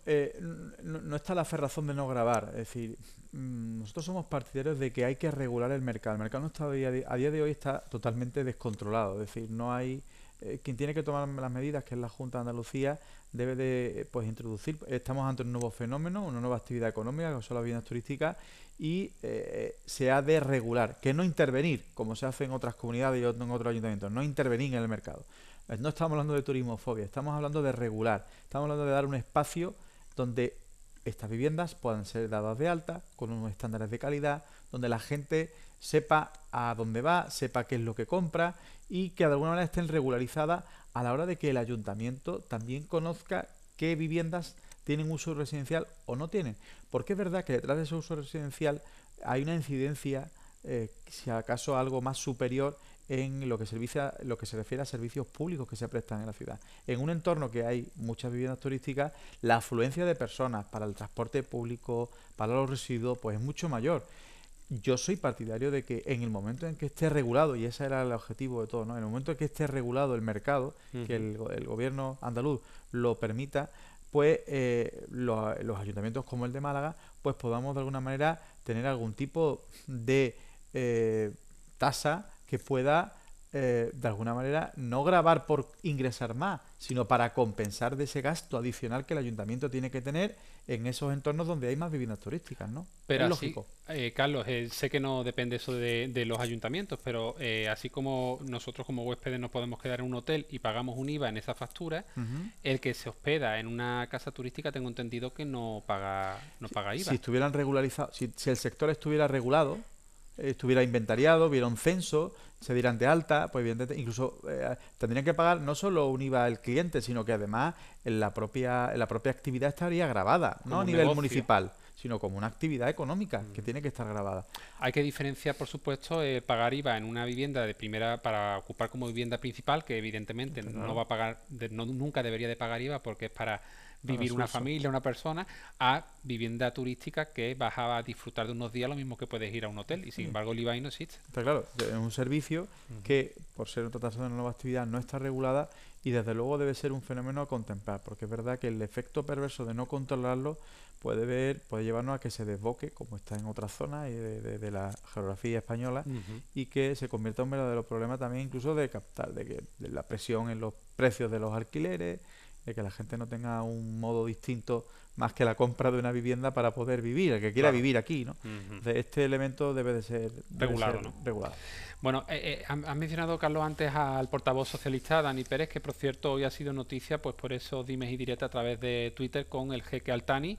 está la ferrazón de no gravar. Es decir, nosotros somos partidarios de que hay que regular el mercado. El mercado no está a día de hoy está totalmente descontrolado. Es decir, no hay quien tiene que tomar las medidas, que es la Junta de Andalucía, debe de introducir. Estamos ante un nuevo fenómeno, una nueva actividad económica, que son las viviendas turísticas, y se ha de regular, que no intervenir, como se hace en otras comunidades y en otros ayuntamientos, no intervenir en el mercado. No estamos hablando de turismofobia, estamos hablando de regular, estamos hablando de dar un espacio donde estas viviendas puedan ser dadas de alta, con unos estándares de calidad, donde la gente sepa a dónde va, sepa qué es lo que compra y que de alguna manera estén regularizadas a la hora de que el ayuntamiento también conozca qué viviendas tienen uso residencial o no tienen. Porque es verdad que detrás de ese uso residencial hay una incidencia, si acaso algo más superior, en lo que se refiere a servicios públicos que se prestan en la ciudad. En un entorno que hay muchas viviendas turísticas, la afluencia de personas para el transporte público, para los residuos, pues es mucho mayor. Yo soy partidario de que en el momento en que esté regulado, y ese era el objetivo de todo, ¿no? En el momento en que esté regulado el mercado, que el gobierno andaluz lo permita, pues los ayuntamientos como el de Málaga, pues podamos de alguna manera tener algún tipo de tasa que pueda de alguna manera no gravar por ingresar más, sino para compensar de ese gasto adicional que el ayuntamiento tiene que tener en esos entornos donde hay más viviendas turísticas, ¿no? Pero es así, lógico. Carlos, sé que no depende eso de los ayuntamientos, pero así como nosotros como huéspedes nos podemos quedar en un hotel y pagamos un IVA en esa factura, el que se hospeda en una casa turística tengo entendido que no paga IVA. Si estuvieran regularizados, si el sector estuviera regulado, estuviera inventariado, hubiera un censo, se dieran de alta, pues evidentemente incluso tendrían que pagar no solo un IVA al cliente, sino que además en la propia actividad estaría grabada, no a nivel municipal, sino como una actividad económica que tiene que estar grabada. Hay que diferenciar, por supuesto, pagar IVA en una vivienda de primera para ocupar como vivienda principal, que evidentemente no va a pagar, nunca debería de pagar IVA porque es para vivir una familia, una persona, a vivienda turística que vas a disfrutar de unos días lo mismo que puedes ir a un hotel, y sin embargo el IVA ahí no existe. Está claro, es un servicio que por ser tratarse de una nueva actividad no está regulada y desde luego debe ser un fenómeno a contemplar, porque es verdad que el efecto perverso de no controlarlo puede llevarnos a que se desboque, como está en otras zonas de la geografía española, y que se convierta en un verdadero problema también incluso de captar, de la presión en los precios de los alquileres, de que la gente no tenga un modo distinto más que la compra de una vivienda para poder vivir, el que quiera vivir aquí, ¿no? Entonces, este elemento debe de ser regulado, ¿no? Regulado. Bueno, han mencionado, Carlos, antes al portavoz socialista, Dani Pérez, que por cierto hoy ha sido noticia pues por esos dimes y diretes a través de Twitter con el jeque Altani.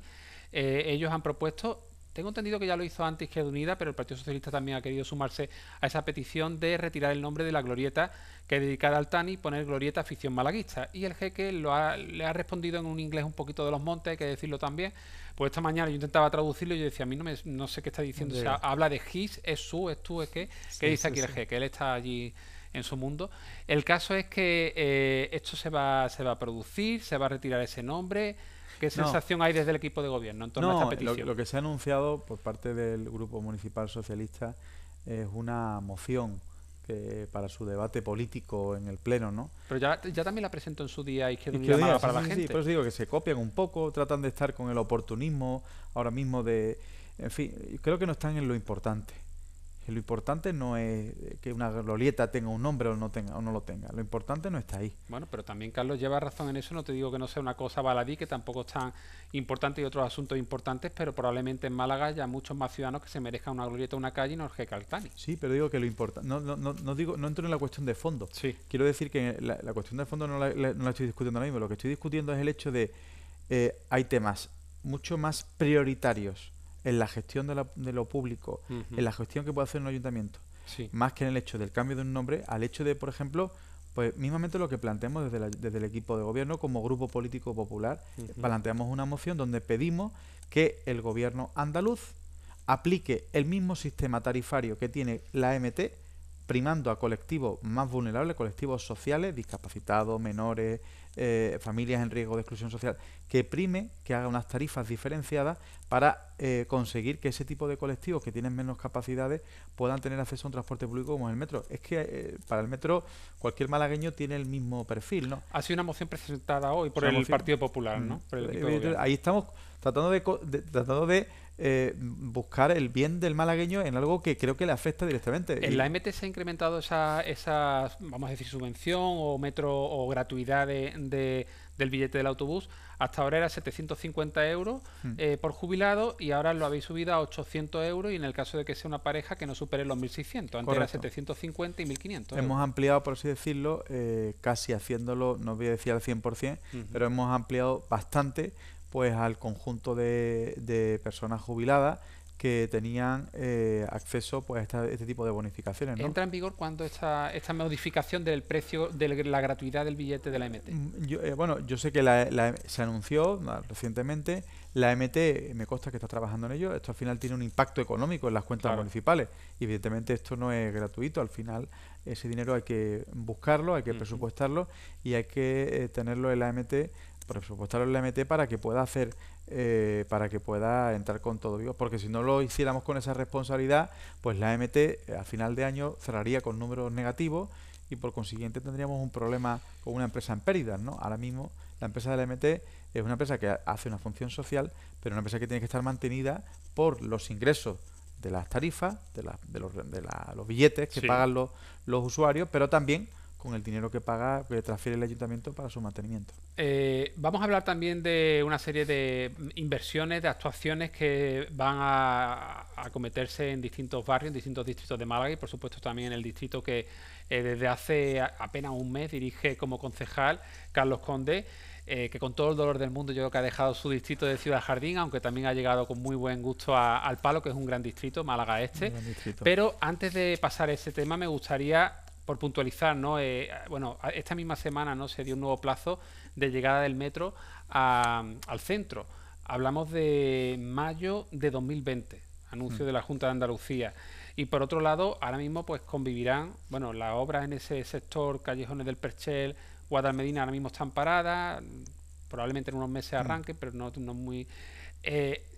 Ellos han propuesto, tengo entendido que ya lo hizo antes Izquierda Unida, pero el Partido Socialista también ha querido sumarse a esa petición de retirar el nombre de la glorieta que es dedicada al Altani y poner glorieta afición malaguista. Y el jeque le ha respondido en un inglés un poquito de los montes, hay que decirlo también. Pues esta mañana yo intentaba traducirlo y yo decía, a mí no sé qué está diciendo. O sea, habla de his, es su, es tú, es qué. ¿Qué dice aquí el jeque? Él está allí en su mundo. El caso es que esto se va a producir, se va a retirar ese nombre. ¿Qué sensación hay desde el equipo de gobierno en torno a esta petición? Lo que se ha anunciado por parte del Grupo Municipal Socialista es una moción para su debate político en el Pleno, ¿no? Pero ya también la presentó en su día Izquierda Unida para la gente. Sí, por eso digo que se copian un poco, tratan de estar con el oportunismo ahora mismo en fin, creo que no están en lo importante. Lo importante no es que una glorieta tenga un nombre o no lo tenga. Lo importante no está ahí. Bueno, pero también Carlos lleva razón en eso. No te digo que no sea una cosa baladí, que tampoco es tan importante y otros asuntos importantes, pero probablemente en Málaga haya muchos más ciudadanos que se merezcan una glorieta, una calle y no el jeque Altani. Sí, pero digo que lo importante... No entro en la cuestión de fondo. Sí. Quiero decir que la cuestión de fondo no la estoy discutiendo ahora mismo. Lo que estoy discutiendo es el hecho de hay temas mucho más prioritarios en la gestión de lo público, en la gestión que puede hacer un ayuntamiento, más que en el hecho del cambio de un nombre, al hecho de, por ejemplo, pues mismamente lo que planteamos desde el equipo de gobierno como Grupo Político Popular, planteamos una moción donde pedimos que el gobierno andaluz aplique el mismo sistema tarifario que tiene la AMT, primando a colectivos más vulnerables, colectivos sociales, discapacitados, menores, familias en riesgo de exclusión social, que haga unas tarifas diferenciadas para conseguir que ese tipo de colectivos que tienen menos capacidades puedan tener acceso a un transporte público como es el metro. Es que para el metro cualquier malagueño tiene el mismo perfil, ¿no? Ha sido una moción presentada hoy por el Partido Popular, ¿no? Por el ahí estamos tratando de buscar el bien del malagueño en algo que creo que le afecta directamente. ¿En la AMT se ha incrementado esa vamos a decir, subvención o metro o gratuidad del billete del autobús? Hasta ahora era 750 euros por jubilado y ahora lo habéis subido a 800 euros y en el caso de que sea una pareja que no supere los 1.600. Antes era 750 y 1.500. Hemos ampliado, por así decirlo, casi haciéndolo, no voy a decir al 100%, pero hemos ampliado bastante pues al conjunto de personas jubiladas que tenían acceso pues a este tipo de bonificaciones, ¿no? ¿Entra en vigor cuando esta modificación del precio de la gratuidad del billete de la AMT? Yo sé que se anunció recientemente. La AMT me consta que está trabajando en ello. Esto al final tiene un impacto económico en las cuentas municipales y evidentemente esto no es gratuito. Al final ese dinero hay que buscarlo, hay que presupuestarlo y hay que tenerlo en la AMT, presupuestarlo en la AMT para que pueda hacer para que pueda entrar con todo vivo, porque si no lo hiciéramos con esa responsabilidad, pues la AMT a final de año cerraría con números negativos y por consiguiente tendríamos un problema con una empresa en pérdidas, ¿no? Ahora mismo la empresa de la AMT es una empresa que hace una función social, pero una empresa que tiene que estar mantenida por los ingresos de las tarifas, de los billetes que pagan los usuarios, pero también con el dinero que transfiere el ayuntamiento para su mantenimiento. Vamos a hablar también de una serie de inversiones, de actuaciones que van a acometerse en distintos barrios, en distintos distritos de Málaga y por supuesto también en el distrito que desde hace apenas un mes dirige como concejal Carlos Conde, que con todo el dolor del mundo yo creo que ha dejado su distrito de Ciudad Jardín, aunque también ha llegado con muy buen gusto al Palo, que es un gran distrito, Málaga Este. Pero antes de pasar a ese tema me gustaría, por puntualizar, ¿no? Esta misma semana, ¿no?, se dio un nuevo plazo de llegada del metro al centro. Hablamos de mayo de 2020, anuncio de la Junta de Andalucía. Y por otro lado, ahora mismo pues convivirán, las obras en ese sector, Callejones del Perchel, Guadalmedina, ahora mismo están paradas, probablemente en unos meses arranquen, pero no muy...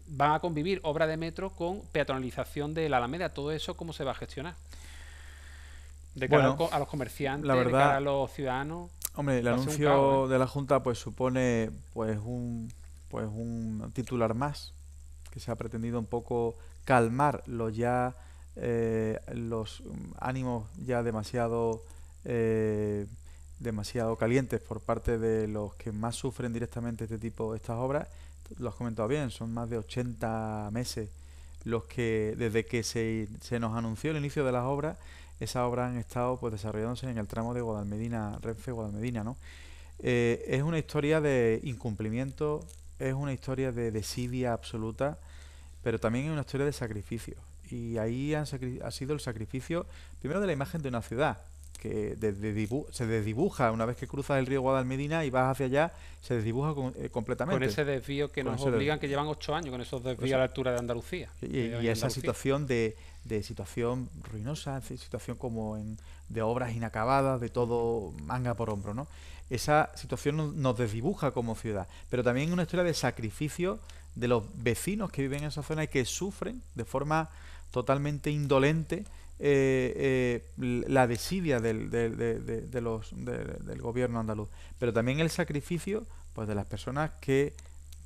van a convivir obra de metro con peatonalización de la Alameda. ¿Todo eso cómo se va a gestionar? De cara a los comerciantes, de cara a los ciudadanos. Hombre, el anuncio de la Junta pues supone pues un pues un titular más, que se ha pretendido un poco calmar los ánimos ya demasiado calientes por parte de los que más sufren directamente estas obras. Lo has comentado bien, son más de 80 meses los que desde que se nos anunció el inicio de las obras, esas obras han estado pues desarrollándose en el tramo de Guadalmedina, Renfe-Guadalmedina, ¿no? Es una historia de incumplimiento, es una historia de desidia absoluta, pero también es una historia de sacrificio. Y ahí ha sido el sacrificio, primero, de la imagen de una ciudad, que se desdibuja una vez que cruzas el río Guadalmedina y vas hacia allá, se desdibuja completamente. Con ese desvío que nos obligan, que llevan 8 años con esos desvíos a la altura de Andalucía. Y esa situación de situación ruinosa, situación como de obras inacabadas, de todo manga por hombro, ¿no? Esa situación nos desdibuja como ciudad, pero también una historia de sacrificio de los vecinos que viven en esa zona y que sufren de forma totalmente indolente la desidia del gobierno andaluz, pero también el sacrificio pues de las personas que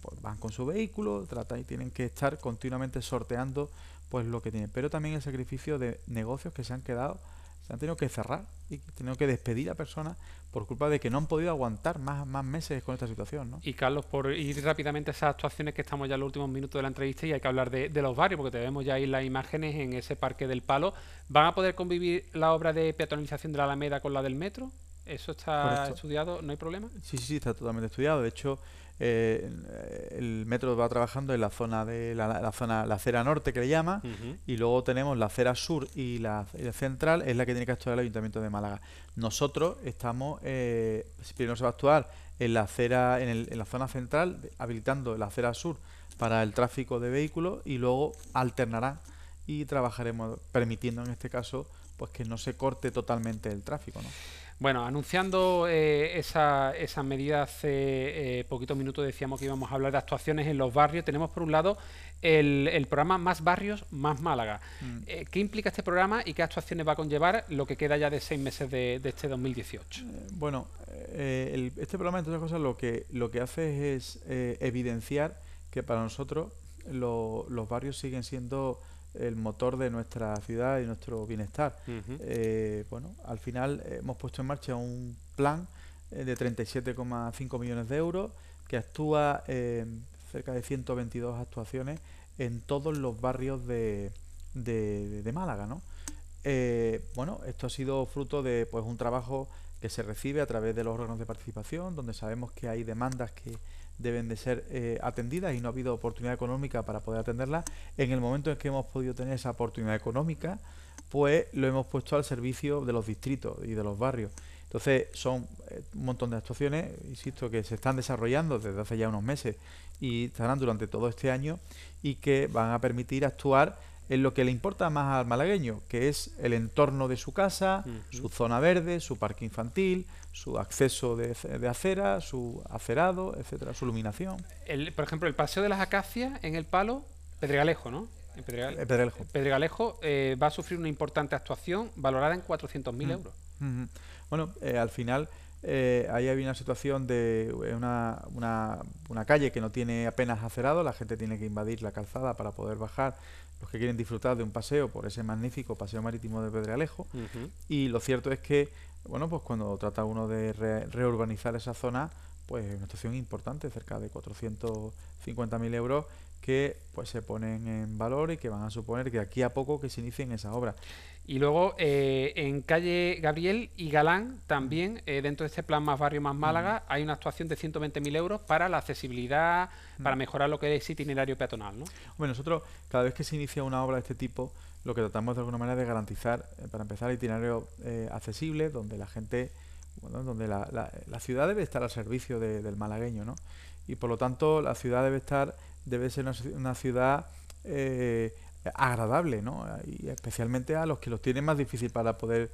pues, van con su vehículo, tratan y tienen que estar continuamente sorteando pues lo que tienen, pero también el sacrificio de negocios que se han tenido que cerrar y que han tenido que despedir a personas por culpa de que no han podido aguantar más meses con esta situación, ¿no? Y Carlos, por ir rápidamente a esas actuaciones, que estamos ya en los últimos minutos de la entrevista y hay que hablar de los barrios, porque tenemos ya ahí las imágenes en ese Parque del Palo. ¿Van a poder convivir la obra de peatonalización de la Alameda con la del metro? ¿Eso está estudiado? ¿No hay problema? Sí, está totalmente estudiado. De hecho, el metro va trabajando en la zona de la acera norte, que le llama, y luego tenemos la acera sur y la central, es la que tiene que actuar el Ayuntamiento de Málaga. Nosotros estamos, primero se va a actuar en la acera, en la zona central, habilitando la acera sur para el tráfico de vehículos, y luego alternarán y trabajaremos permitiendo en este caso pues que no se corte totalmente el tráfico, ¿no? Bueno, anunciando esas medidas hace poquitos minutos, decíamos que íbamos a hablar de actuaciones en los barrios. Tenemos por un lado el programa Más Barrios, Más Málaga. ¿Qué implica este programa y qué actuaciones va a conllevar lo que queda ya de 6 meses de este 2018? Este programa, entre otras cosas, lo que hace es evidenciar que para nosotros los barrios siguen siendo el motor de nuestra ciudad y nuestro bienestar. Al final hemos puesto en marcha un plan de 37,5 millones de euros que actúa cerca de 122 actuaciones en todos los barrios de Málaga, ¿no? Esto ha sido fruto de pues un trabajo que se recibe a través de los órganos de participación, donde sabemos que hay demandas que deben de ser atendidas y no ha habido oportunidad económica para poder atenderlas. En el momento en que hemos podido tener esa oportunidad económica, pues lo hemos puesto al servicio de los distritos y de los barrios. Entonces son un montón de actuaciones, insisto, que se están desarrollando desde hace ya unos meses y estarán durante todo este año y que van a permitir actuar en lo que le importa más al malagueño, que es el entorno de su casa, su zona verde, su parque infantil, su acceso de acera, su acerado, etcétera, su iluminación. Por ejemplo, el Paseo de las Acacias en el Palo, Pedregalejo, ¿no? Pedregalejo va a sufrir una importante actuación valorada en 400.000 euros. Bueno, al final ahí hay una situación de una calle que no tiene apenas acerado, la gente tiene que invadir la calzada para poder bajar, los que quieren disfrutar de un paseo por ese magnífico paseo marítimo de Pedregalejo. Y lo cierto es que, bueno, pues cuando trata uno de reurbanizar esa zona, pues una situación importante, cerca de 450.000 euros, que pues se ponen en valor y que van a suponer que aquí a poco que se inicien esas obras. Y luego en calle Gabriel y Galán también, dentro de este plan Más Barrio Más Málaga, hay una actuación de 120.000 euros para la accesibilidad, para mejorar lo que es itinerario peatonal, ¿no? Bueno, nosotros cada vez que se inicia una obra de este tipo, lo que tratamos de alguna manera de garantizar, para empezar, itinerario accesible, donde la gente, donde la ciudad debe estar al servicio del malagueño, ¿no? Y por lo tanto la ciudad debe ser una ciudad agradable, ¿no? Y especialmente a los que los tienen más difícil para poder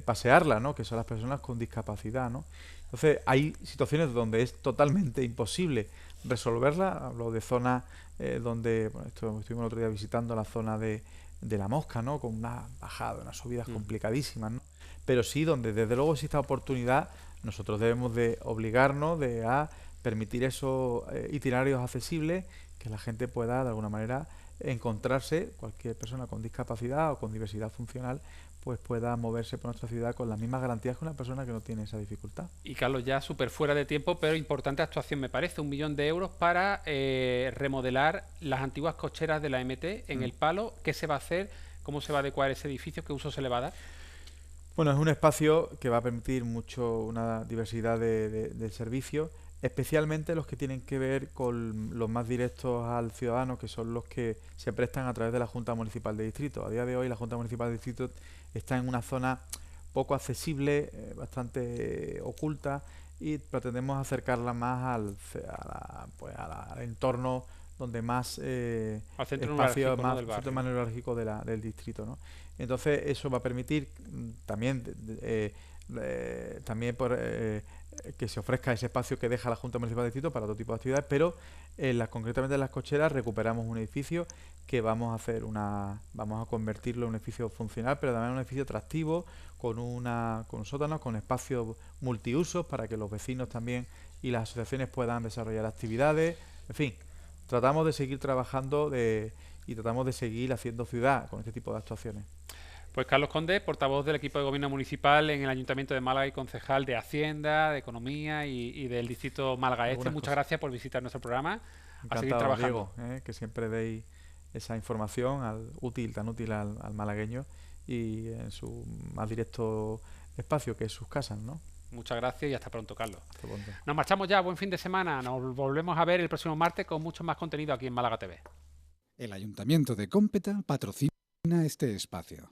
pasearla, ¿no? Que son las personas con discapacidad, ¿no? Entonces hay situaciones donde es totalmente imposible resolverla. Hablo de zonas donde estuvimos el otro día visitando la zona de la Mosca, ¿no? Con una bajada, unas subidas complicadísimas, ¿no? Pero sí donde desde luego existe oportunidad, nosotros debemos de obligarnos a permitir esos itinerarios accesibles, que la gente pueda de alguna manera encontrarse, cualquier persona con discapacidad o con diversidad funcional, pues pueda moverse por nuestra ciudad con las mismas garantías que una persona que no tiene esa dificultad. Y Carlos, ya súper fuera de tiempo, pero importante actuación me parece, 1 millón de euros para remodelar las antiguas cocheras de la MT en El Palo. ¿Qué se va a hacer? ¿Cómo se va a adecuar ese edificio? ¿Qué uso se le va a dar? Bueno, es un espacio que va a permitir una diversidad de servicios, especialmente los que tienen que ver con los más directos al ciudadano, que son los que se prestan a través de la Junta Municipal de Distrito. A día de hoy la Junta Municipal de Distrito está en una zona poco accesible, bastante oculta, y pretendemos acercarla más al entorno donde más espacio, más centro más neurálgico del distrito, ¿no? Entonces eso va a permitir también que se ofrezca ese espacio que deja la Junta Municipal de Distrito para otro tipo de actividades, pero concretamente en las cocheras recuperamos un edificio que vamos a convertirlo en un edificio funcional, pero también un edificio atractivo, con sótanos, con espacios multiusos para que los vecinos también y las asociaciones puedan desarrollar actividades. En fin, tratamos de seguir trabajando y tratamos de seguir haciendo ciudad con este tipo de actuaciones. Pues Carlos Conde, portavoz del equipo de gobierno municipal en el Ayuntamiento de Málaga y concejal de Hacienda, de Economía y del distrito Málaga Este. Muchas gracias por visitar nuestro programa. Encantado, a seguir trabajando. Diego, que siempre deis esa información tan útil al malagueño y en su más directo espacio, que es sus casas, ¿no? Muchas gracias y hasta pronto, Carlos. Hasta pronto. Nos marchamos ya, buen fin de semana. Nos volvemos a ver el próximo martes con mucho más contenido aquí en Málaga TV. El Ayuntamiento de Cómpeta patrocina este espacio.